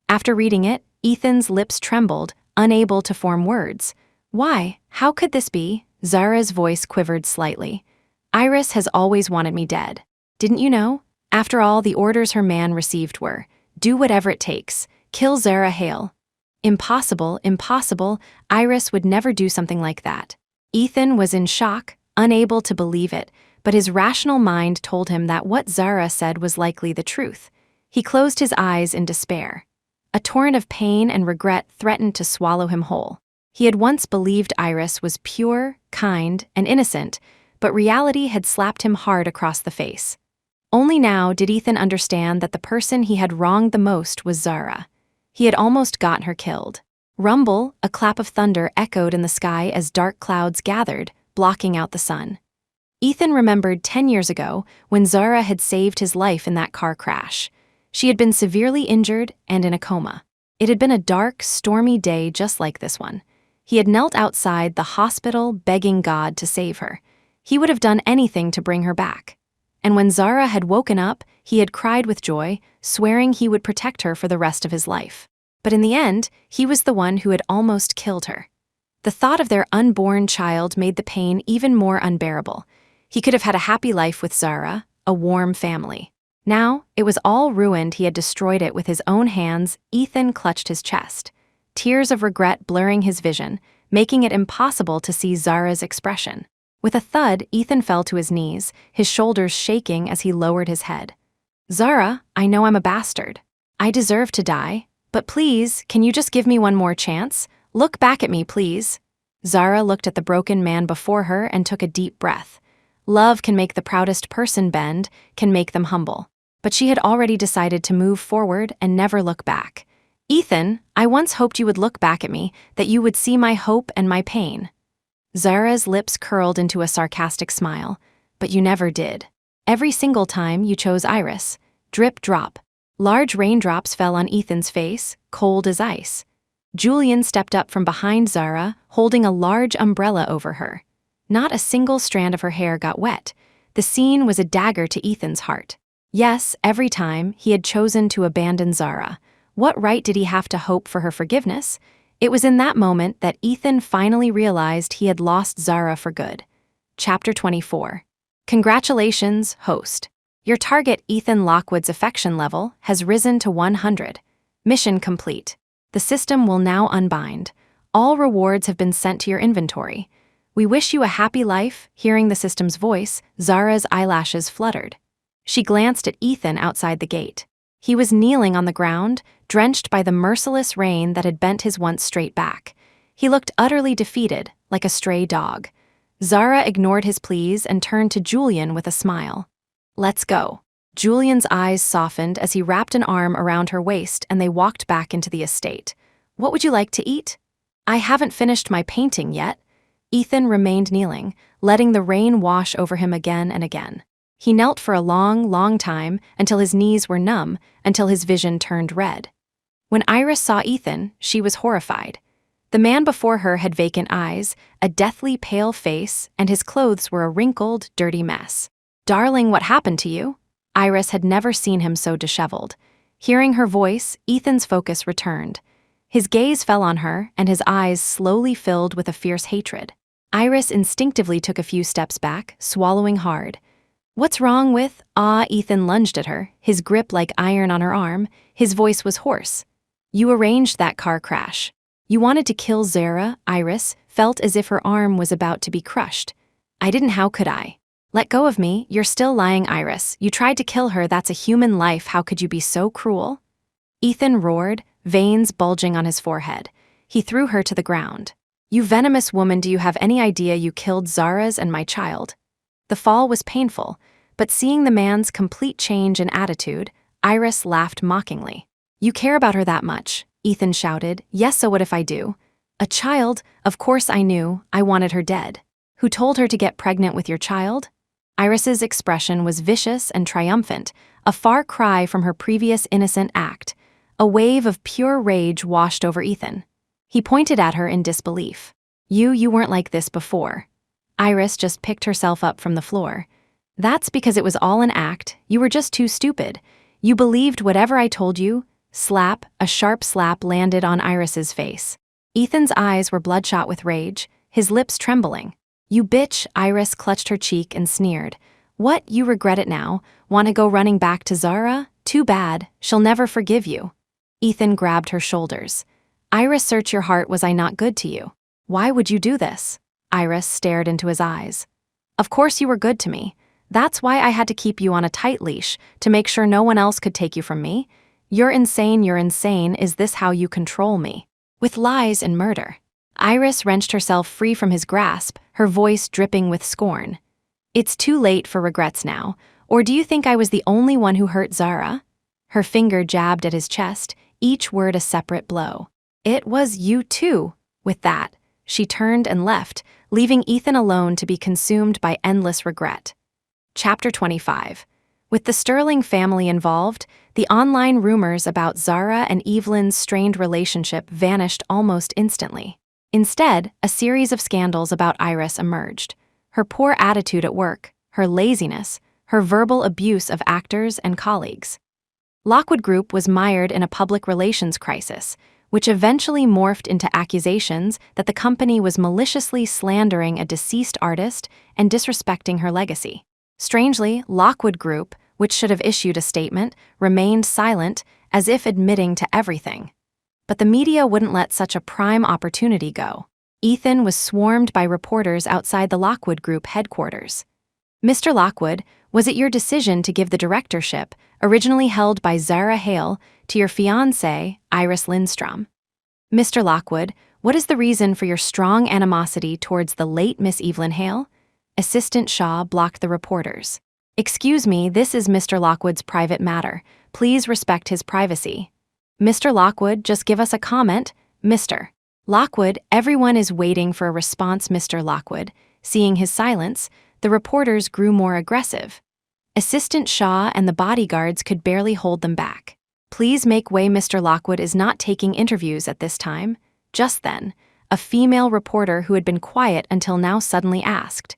After reading it, Ethan's lips trembled, unable to form words. Why? How could this be? Zara's voice quivered slightly. Iris has always wanted me dead. Didn't you know? After all, the orders her man received were, do whatever it takes, kill Zara Hale. Impossible, impossible, Iris would never do something like that. Ethan was in shock, unable to believe it, but his rational mind told him that what Zara said was likely the truth. He closed his eyes in despair. A torrent of pain and regret threatened to swallow him whole. He had once believed Iris was pure, kind, and innocent, but reality had slapped him hard across the face. Only now did Ethan understand that the person he had wronged the most was Zara. He had almost gotten her killed. Rumble, a clap of thunder echoed in the sky as dark clouds gathered, blocking out the sun. Ethan remembered 10 years ago when Zara had saved his life in that car crash. She had been severely injured and in a coma. It had been a dark, stormy day just like this one. He had knelt outside the hospital begging God to save her. He would have done anything to bring her back. And when Zara had woken up, he had cried with joy, swearing he would protect her for the rest of his life. But in the end, he was the one who had almost killed her. The thought of their unborn child made the pain even more unbearable. He could have had a happy life with Zara, a warm family. Now, it was all ruined. He had destroyed it with his own hands. Ethan clutched his chest, tears of regret blurring his vision, making it impossible to see Zara's expression. With a thud, Ethan fell to his knees, his shoulders shaking as he lowered his head. Zara, I know I'm a bastard. I deserve to die, but please, can you just give me one more chance? Look back at me, please. Zara looked at the broken man before her and took a deep breath. Love can make the proudest person bend, can make them humble. But she had already decided to move forward and never look back. Ethan, I once hoped you would look back at me, that you would see my hope and my pain. Zara's lips curled into a sarcastic smile, but you never did. Every single time you chose Iris. Drip, drop. Large raindrops fell on Ethan's face, cold as ice. Julian stepped up from behind Zara, holding a large umbrella over her. Not a single strand of her hair got wet. The scene was a dagger to Ethan's heart. Yes, every time he had chosen to abandon Zara. What right did he have to hope for her forgiveness? It was in that moment that Ethan finally realized he had lost Zara for good. Chapter 24. Congratulations, host. Your target Ethan Lockwood's affection level has risen to 100. Mission complete. The system will now unbind. All rewards have been sent to your inventory. We wish you a happy life. Hearing the system's voice, Zara's eyelashes fluttered. She glanced at Ethan outside the gate. He was kneeling on the ground, drenched by the merciless rain that had bent his once straight back. He looked utterly defeated, like a stray dog. Zara ignored his pleas and turned to Julian with a smile. Let's go. Julian's eyes softened as he wrapped an arm around her waist and they walked back into the estate. What would you like to eat? I haven't finished my painting yet. Ethan remained kneeling, letting the rain wash over him again and again. He knelt for a long, long time until his knees were numb, until his vision turned red. When Iris saw Ethan, she was horrified. The man before her had vacant eyes, a deathly pale face, and his clothes were a wrinkled, dirty mess. Darling, what happened to you? Iris had never seen him so disheveled. Hearing her voice, Ethan's focus returned. His gaze fell on her, and his eyes slowly filled with a fierce hatred. Iris instinctively took a few steps back, swallowing hard. "What's wrong with?" Ethan lunged at her, his grip like iron on her arm. His voice was hoarse. "You arranged that car crash. You wanted to kill Zara." Iris felt as if her arm was about to be crushed. "I didn't. How could I?" "Let go of me. You're still lying, Iris. You tried to kill her. That's a human life. How could you be so cruel?" Ethan roared, veins bulging on his forehead. He threw her to the ground. "You venomous woman, do you have any idea you killed Zara's and my child?" The fall was painful, but seeing the man's complete change in attitude, Iris laughed mockingly. "You care about her that much?" Ethan shouted. "Yes, so what if I do?" "A child? Of course I knew. I wanted her dead." "Who told her to get pregnant with your child?" Iris's expression was vicious and triumphant, a far cry from her previous innocent act. A wave of pure rage washed over Ethan. He pointed at her in disbelief. You weren't like this before." Iris just picked herself up from the floor. "That's because it was all an act. You were just too stupid. You believed whatever I told you." Slap, a sharp slap landed on Iris's face. Ethan's eyes were bloodshot with rage, his lips trembling. "You bitch," Iris clutched her cheek and sneered. "What, you regret it now? Want to go running back to Zara? Too bad, she'll never forgive you." Ethan grabbed her shoulders. "Iris, search your heart, was I not good to you? Why would you do this?" Iris stared into his eyes. "Of course you were good to me. That's why I had to keep you on a tight leash, to make sure no one else could take you from me. You're insane, you're insane. Is this how you control me? With lies and murder." Iris wrenched herself free from his grasp, her voice dripping with scorn. "It's too late for regrets now. Or do you think I was the only one who hurt Zara?" Her finger jabbed at his chest, each word a separate blow. "It was you too." With that, she turned and left, leaving Ethan alone to be consumed by endless regret. Chapter 25. With the Sterling family involved, the online rumors about Zara and Evelyn's strained relationship vanished almost instantly. Instead, a series of scandals about Iris emerged. Her poor attitude at work, her laziness, her verbal abuse of actors and colleagues. Lockwood Group was mired in a public relations crisis, which eventually morphed into accusations that the company was maliciously slandering a deceased artist and disrespecting her legacy. Strangely, Lockwood Group, which should have issued a statement, remained silent, as if admitting to everything. But the media wouldn't let such a prime opportunity go. Ethan was swarmed by reporters outside the Lockwood Group headquarters. "Mr. Lockwood, was it your decision to give the directorship, originally held by Zara Hale, to your fiancée, Iris Lindstrom?" "Mr. Lockwood, what is the reason for your strong animosity towards the late Miss Evelyn Hale?" Assistant Shaw blocked the reporters. "Excuse me, this is Mr. Lockwood's private matter. Please respect his privacy." "Mr. Lockwood, just give us a comment." "Mr. Lockwood, everyone is waiting for a response." Mr. Lockwood, seeing his silence, the reporters grew more aggressive. Assistant Shaw and the bodyguards could barely hold them back. "Please make way, Mr. Lockwood is not taking interviews at this time." Just then, a female reporter who had been quiet until now suddenly asked,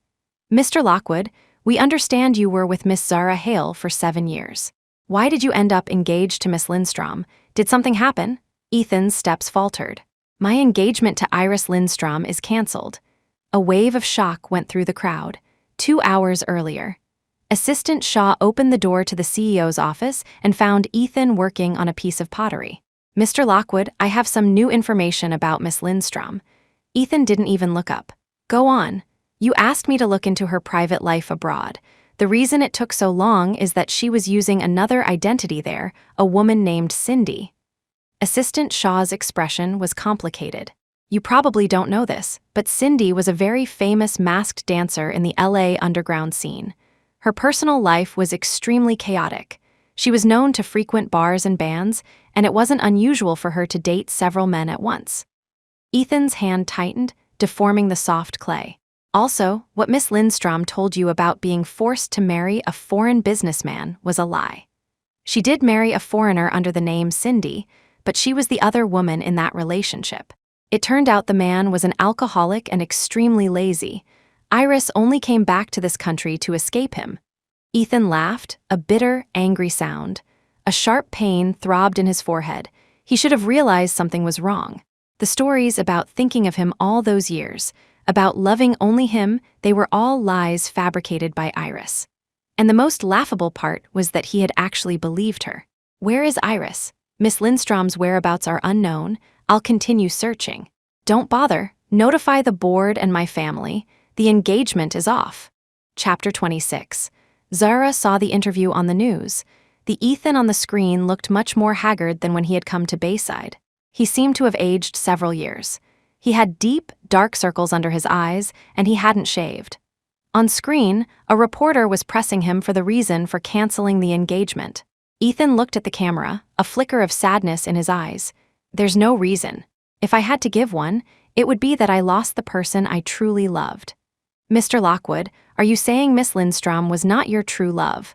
"Mr. Lockwood, we understand you were with Miss Zara Hale for 7 years. Why did you end up engaged to Miss Lindstrom? Did something happen?" Ethan's steps faltered. "My engagement to Iris Lindstrom is cancelled." A wave of shock went through the crowd. 2 hours earlier, Assistant Shaw opened the door to the CEO's office and found Ethan working on a piece of pottery. "Mr. Lockwood, I have some new information about Miss Lindstrom." Ethan didn't even look up. "Go on. You asked me to look into her private life abroad. The reason it took so long is that she was using another identity there, a woman named Cindy." Assistant Shaw's expression was complicated. "You probably don't know this, but Cindy was a very famous masked dancer in the LA underground scene. Her personal life was extremely chaotic. She was known to frequent bars and bands, and it wasn't unusual for her to date several men at once." Ethan's hand tightened, deforming the soft clay. "Also, what Miss Lindstrom told you about being forced to marry a foreign businessman was a lie. She did marry a foreigner under the name Cindy, but she was the other woman in that relationship. It turned out the man was an alcoholic and extremely lazy. Iris only came back to this country to escape him." Ethan laughed, a bitter, angry sound. A sharp pain throbbed in his forehead. He should have realized something was wrong. The stories about thinking of him all those years, about loving only him, they were all lies fabricated by Iris. And the most laughable part was that he had actually believed her. Where is Iris? Miss Lindstrom's whereabouts are unknown. I'll continue searching. Don't bother. Notify the board and my family. The engagement is off. Chapter 26. Zara saw the interview on the news. The Ethan on the screen looked much more haggard than when he had come to Bayside. He seemed to have aged several years. He had deep, dark circles under his eyes, and he hadn't shaved. On screen, a reporter was pressing him for the reason for canceling the engagement. Ethan looked at the camera, a flicker of sadness in his eyes. There's no reason. If I had to give one, it would be that I lost the person I truly loved. Mr. Lockwood, are you saying Miss Lindstrom was not your true love?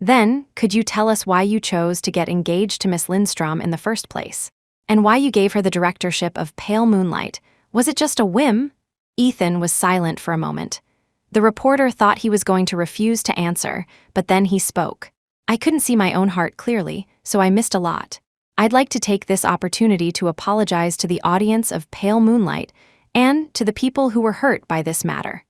Then, could you tell us why you chose to get engaged to Miss Lindstrom in the first place? And why you gave her the directorship of Pale Moonlight? Was it just a whim? Ethan was silent for a moment. The reporter thought he was going to refuse to answer, but then he spoke. I couldn't see my own heart clearly, so I missed a lot. I'd like to take this opportunity to apologize to the audience of Pale Moonlight and to the people who were hurt by this matter.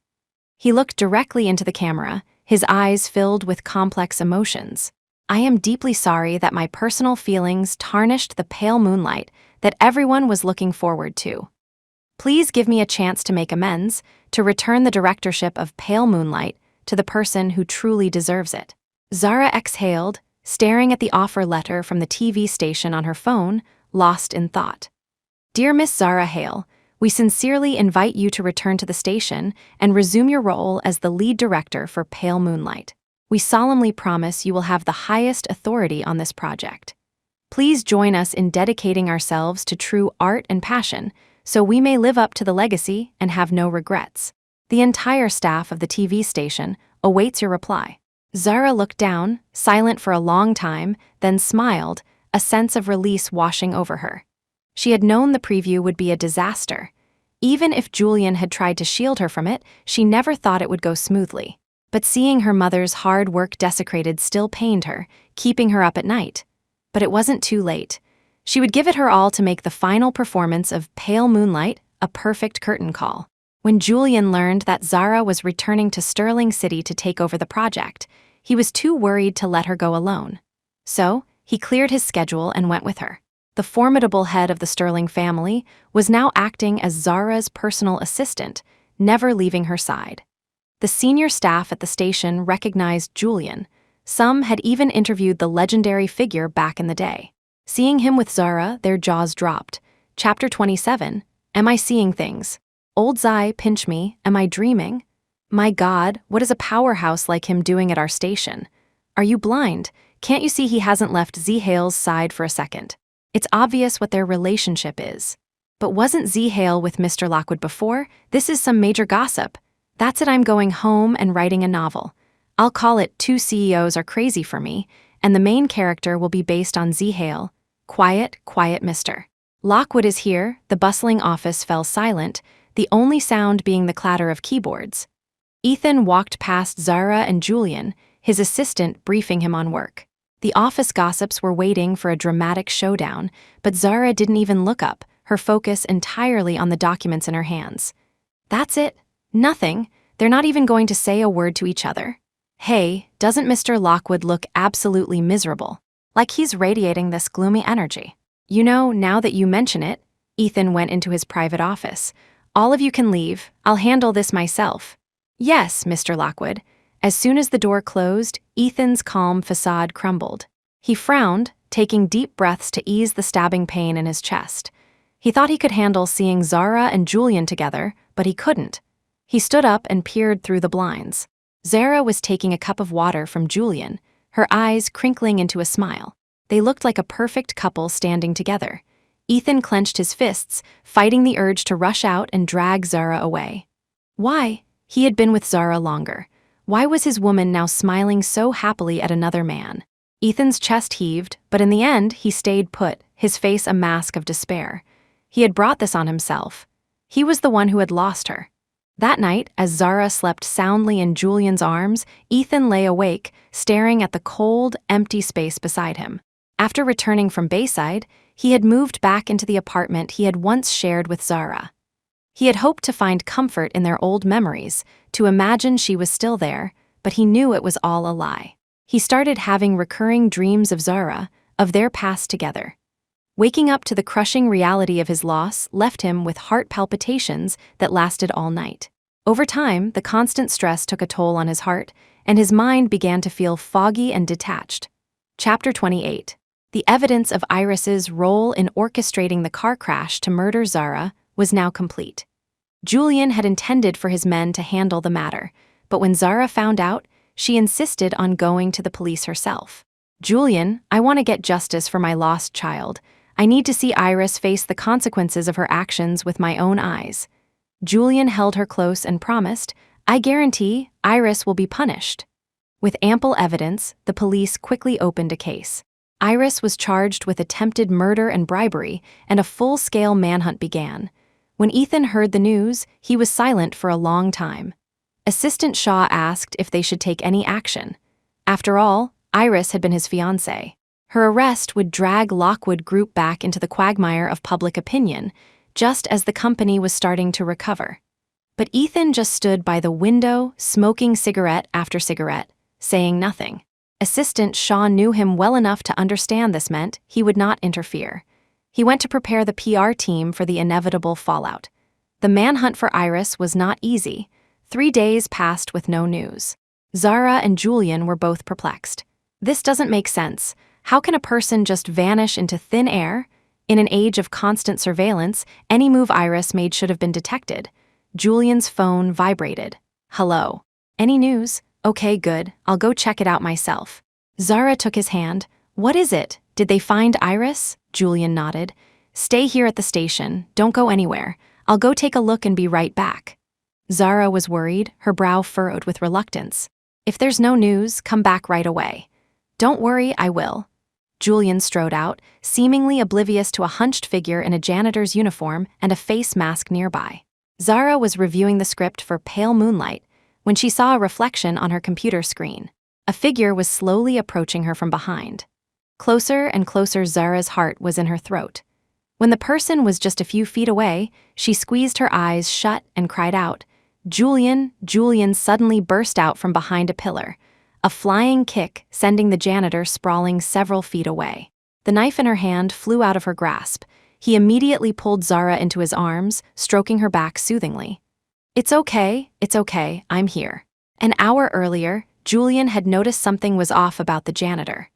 He looked directly into the camera, his eyes filled with complex emotions. I am deeply sorry that my personal feelings tarnished the pale moonlight that everyone was looking forward to. Please give me a chance to make amends, to return the directorship of Pale Moonlight to the person who truly deserves it. Zara exhaled, staring at the offer letter from the TV station on her phone, lost in thought. Dear Miss Zara Hale, we sincerely invite you to return to the station and resume your role as the lead director for Pale Moonlight. We solemnly promise you will have the highest authority on this project. Please join us in dedicating ourselves to true art and passion, so we may live up to the legacy and have no regrets. The entire staff of the TV station awaits your reply. Zara looked down, silent for a long time, then smiled, a sense of release washing over her. She had known the preview would be a disaster. Even if Julian had tried to shield her from it, she never thought it would go smoothly. But seeing her mother's hard work desecrated still pained her, keeping her up at night. But it wasn't too late. She would give it her all to make the final performance of Pale Moonlight a perfect curtain call. When Julian learned that Zara was returning to Sterling City to take over the project, he was too worried to let her go alone. So, he cleared his schedule and went with her. The formidable head of the Sterling family was now acting as Zara's personal assistant, never leaving her side. The senior staff at the station recognized Julian. Some had even interviewed the legendary figure back in the day. Seeing him with Zara, their jaws dropped. Chapter 27, Am I Seeing Things? Old Zai, pinch me, am I dreaming? My God, what is a powerhouse like him doing at our station? Are you blind? Can't you see he hasn't left Z Hale's side for a second? It's obvious what their relationship is. But wasn't Z Hale with Mr. Lockwood before? This is some major gossip. That's it, I'm going home and writing a novel. I'll call it Two CEOs Are Crazy for Me, and the main character will be based on Z Hale. Quiet, quiet Mr. Lockwood is here. The bustling office fell silent, the only sound being the clatter of keyboards. Ethan walked past Zara and Julian, his assistant briefing him on work. The office gossips were waiting for a dramatic showdown, but Zara didn't even look up, her focus entirely on the documents in her hands. That's it. Nothing. They're not even going to say a word to each other. Hey, doesn't Mr. Lockwood look absolutely miserable? Like he's radiating this gloomy energy. You know, now that you mention it, Ethan went into his private office. All of you can leave. I'll handle this myself. Yes, Mr. Lockwood. As soon as the door closed, Ethan's calm facade crumbled. He frowned, taking deep breaths to ease the stabbing pain in his chest. He thought he could handle seeing Zara and Julian together, but he couldn't. He stood up and peered through the blinds. Zara was taking a cup of water from Julian, her eyes crinkling into a smile. They looked like a perfect couple standing together. Ethan clenched his fists, fighting the urge to rush out and drag Zara away. Why? He had been with Zara longer. Why was his woman now smiling so happily at another man? Ethan's chest heaved, but in the end, he stayed put, his face a mask of despair. He had brought this on himself. He was the one who had lost her. That night, as Zara slept soundly in Julian's arms, Ethan lay awake, staring at the cold, empty space beside him. After returning from Bayside, he had moved back into the apartment he had once shared with Zara. He had hoped to find comfort in their old memories, to imagine she was still there, but he knew it was all a lie. He started having recurring dreams of Zara, of their past together. Waking up to the crushing reality of his loss left him with heart palpitations that lasted all night. Over time, the constant stress took a toll on his heart, and his mind began to feel foggy and detached. Chapter 28. The evidence of Iris's role in orchestrating the car crash to murder Zara was now complete. Julian had intended for his men to handle the matter, but when Zara found out, she insisted on going to the police herself. "Julian, I want to get justice for my lost child. I need to see Iris face the consequences of her actions with my own eyes." Julian held her close and promised, "I guarantee Iris will be punished." With ample evidence, the police quickly opened a case. Iris was charged with attempted murder and bribery, and a full-scale manhunt began. When Ethan heard the news, he was silent for a long time. Assistant Shaw asked if they should take any action. After all, Iris had been his fiancée. Her arrest would drag Lockwood Group back into the quagmire of public opinion, just as the company was starting to recover. But Ethan just stood by the window, smoking cigarette after cigarette, saying nothing. Assistant Shaw knew him well enough to understand this meant he would not interfere. He went to prepare the PR team for the inevitable fallout. The manhunt for Iris was not easy. 3 days passed with no news. Zara and Julian were both perplexed. This doesn't make sense. How can a person just vanish into thin air? In an age of constant surveillance, any move Iris made should have been detected. Julian's phone vibrated. "Hello. Any news? Okay, good. I'll go check it out myself." Zara took his hand. "What is it? Did they find Iris?" Julian nodded. "Stay here at the station. Don't go anywhere. I'll go take a look and be right back." Zara was worried, her brow furrowed with reluctance. "If there's no news, come back right away." "Don't worry, I will." Julian strode out, seemingly oblivious to a hunched figure in a janitor's uniform and a face mask nearby. Zara was reviewing the script for Pale Moonlight when she saw a reflection on her computer screen. A figure was slowly approaching her from behind. Closer and closer, Zara's heart was in her throat. When the person was just a few feet away, she squeezed her eyes shut and cried out, "Julian!" Julian suddenly burst out from behind a pillar, a flying kick sending the janitor sprawling several feet away. The knife in her hand flew out of her grasp. He immediately pulled Zara into his arms, stroking her back soothingly. It's okay, I'm here." An hour earlier, Julian had noticed something was off about the janitor.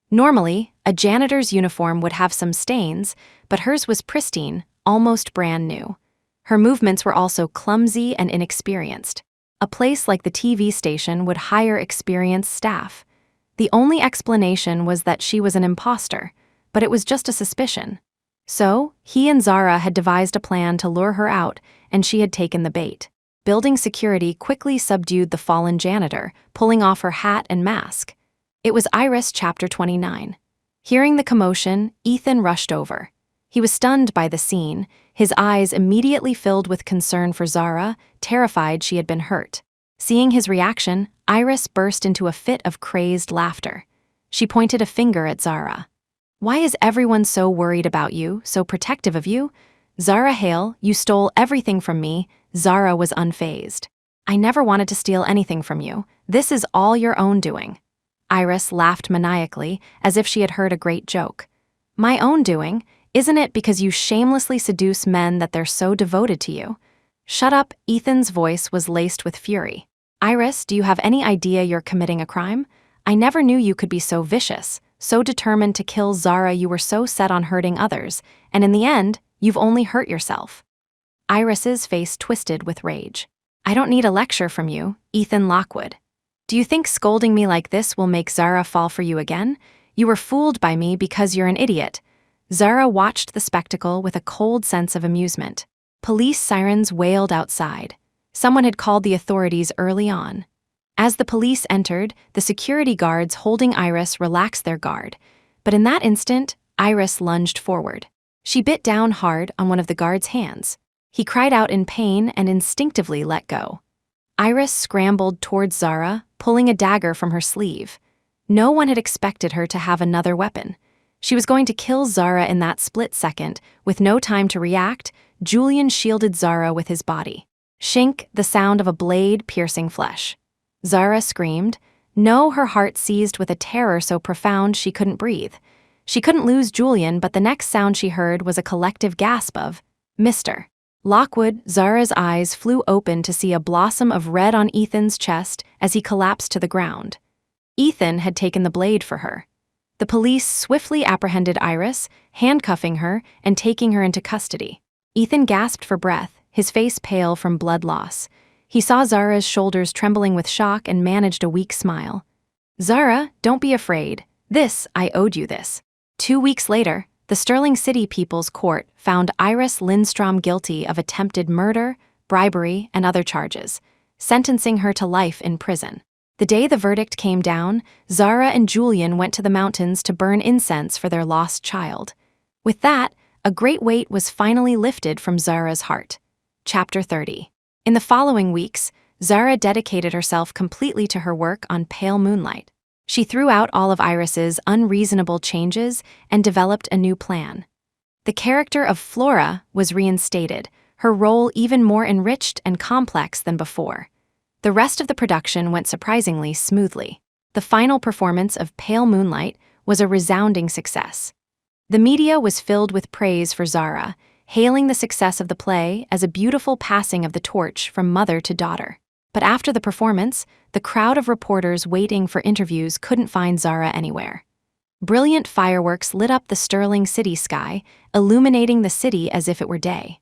Normally, a janitor's uniform would have some stains, but hers was pristine, almost brand new. Her movements were also clumsy and inexperienced. A place like the TV station would hire experienced staff. The only explanation was that she was an imposter, but it was just a suspicion. So, he and Zara had devised a plan to lure her out, and she had taken the bait. Building security quickly subdued the fallen janitor, pulling off her hat and mask. It was Iris, Chapter 29. Hearing the commotion, Ethan rushed over. He was stunned by the scene, his eyes immediately filled with concern for Zara, terrified she had been hurt. Seeing his reaction, Iris burst into a fit of crazed laughter. She pointed a finger at Zara. "Why is everyone so worried about you, so protective of you? Zara Hale, you stole everything from me." Zara was unfazed. "I never wanted to steal anything from you. This is all your own doing." Iris laughed maniacally, as if she had heard a great joke. "My own doing? Isn't it because you shamelessly seduce men that they're so devoted to you?" "Shut up," Ethan's voice was laced with fury. "Iris, do you have any idea you're committing a crime? I never knew you could be so vicious, so determined to kill Zara. You were so set on hurting others, and in the end, you've only hurt yourself." Iris's face twisted with rage. "I don't need a lecture from you, Ethan Lockwood. Do you think scolding me like this will make Zara fall for you again? You were fooled by me because you're an idiot." Zara watched the spectacle with a cold sense of amusement. Police sirens wailed outside. Someone had called the authorities early on. As the police entered, the security guards holding Iris relaxed their guard. But in that instant, Iris lunged forward. She bit down hard on one of the guard's hands. He cried out in pain and instinctively let go. Iris scrambled towards Zara, pulling a dagger from her sleeve. No one had expected her to have another weapon. She was going to kill Zara in that split second. With no time to react, Julian shielded Zara with his body. Shink, the sound of a blade piercing flesh. Zara screamed. No, her heart seized with a terror so profound she couldn't breathe. She couldn't lose Julian, but the next sound she heard was a collective gasp of, "Mr. Lockwood." Zara's eyes flew open to see a blossom of red on Ethan's chest as he collapsed to the ground. Ethan had taken the blade for her. The police swiftly apprehended Iris, handcuffing her and taking her into custody. Ethan gasped for breath, his face pale from blood loss. He saw Zara's shoulders trembling with shock and managed a weak smile. "Zara, don't be afraid. I owed you this." 2 weeks later, the Sterling City People's Court found Iris Lindstrom guilty of attempted murder, bribery, and other charges, sentencing her to life in prison. The day the verdict came down, Zara and Julian went to the mountains to burn incense for their lost child. With that, a great weight was finally lifted from Zara's heart. Chapter 30. In the following weeks, Zara dedicated herself completely to her work on Pale Moonlight. She threw out all of Iris's unreasonable changes and developed a new plan. The character of Flora was reinstated, her role even more enriched and complex than before. The rest of the production went surprisingly smoothly. The final performance of Pale Moonlight was a resounding success. The media was filled with praise for Zara, hailing the success of the play as a beautiful passing of the torch from mother to daughter. But after the performance, the crowd of reporters waiting for interviews couldn't find Zara anywhere. Brilliant fireworks lit up the Sterling City sky, illuminating the city as if it were day.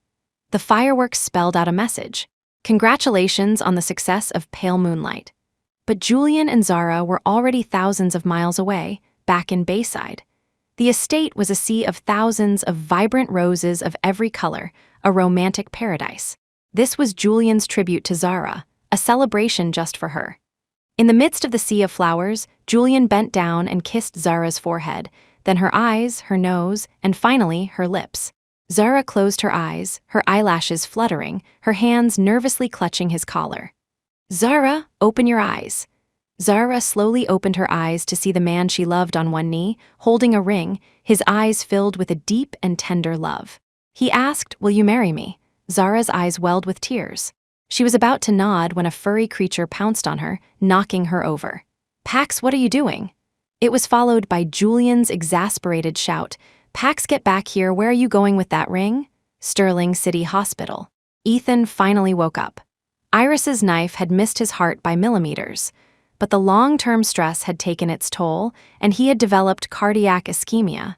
The fireworks spelled out a message: "Congratulations on the success of Pale Moonlight." But Julian and Zara were already thousands of miles away, back in Bayside. The estate was a sea of thousands of vibrant roses of every color, a romantic paradise. This was Julian's tribute to Zara, a celebration just for her. In the midst of the sea of flowers, Julian bent down and kissed Zara's forehead, then her eyes, her nose, and finally her lips. Zara closed her eyes, her eyelashes fluttering, her hands nervously clutching his collar. "Zara, open your eyes." Zara slowly opened her eyes to see the man she loved on one knee, holding a ring, his eyes filled with a deep and tender love. He asked, "Will you marry me?" Zara's eyes welled with tears. She was about to nod when a furry creature pounced on her, knocking her over. "Pax, what are you doing?" It was followed by Julian's exasperated shout, "Pax, get back here, where are you going with that ring?" Sterling City Hospital. Ethan finally woke up. Iris's knife had missed his heart by millimeters, but the long-term stress had taken its toll, and he had developed cardiac ischemia.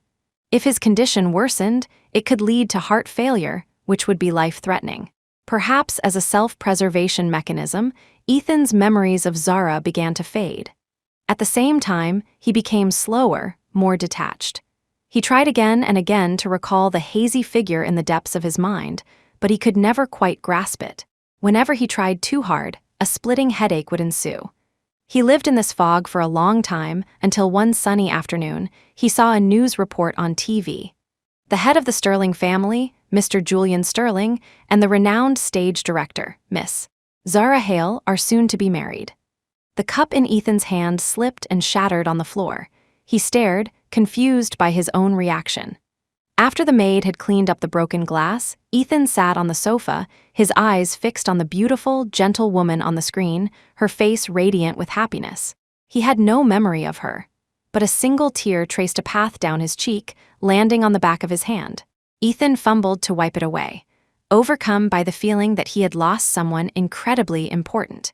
If his condition worsened, it could lead to heart failure, which would be life-threatening. Perhaps as a self-preservation mechanism, Ethan's memories of Zara began to fade. At the same time, he became slower, more detached. He tried again and again to recall the hazy figure in the depths of his mind, but he could never quite grasp it. Whenever he tried too hard, a splitting headache would ensue. He lived in this fog for a long time until one sunny afternoon, he saw a news report on TV. The head of the Sterling family, Mr. Julian Sterling, and the renowned stage director, Miss Zara Hale, are soon to be married. The cup in Ethan's hand slipped and shattered on the floor. He stared, confused by his own reaction. After the maid had cleaned up the broken glass, Ethan sat on the sofa, his eyes fixed on the beautiful, gentle woman on the screen, her face radiant with happiness. He had no memory of her, but a single tear traced a path down his cheek, landing on the back of his hand. Ethan fumbled to wipe it away, overcome by the feeling that he had lost someone incredibly important.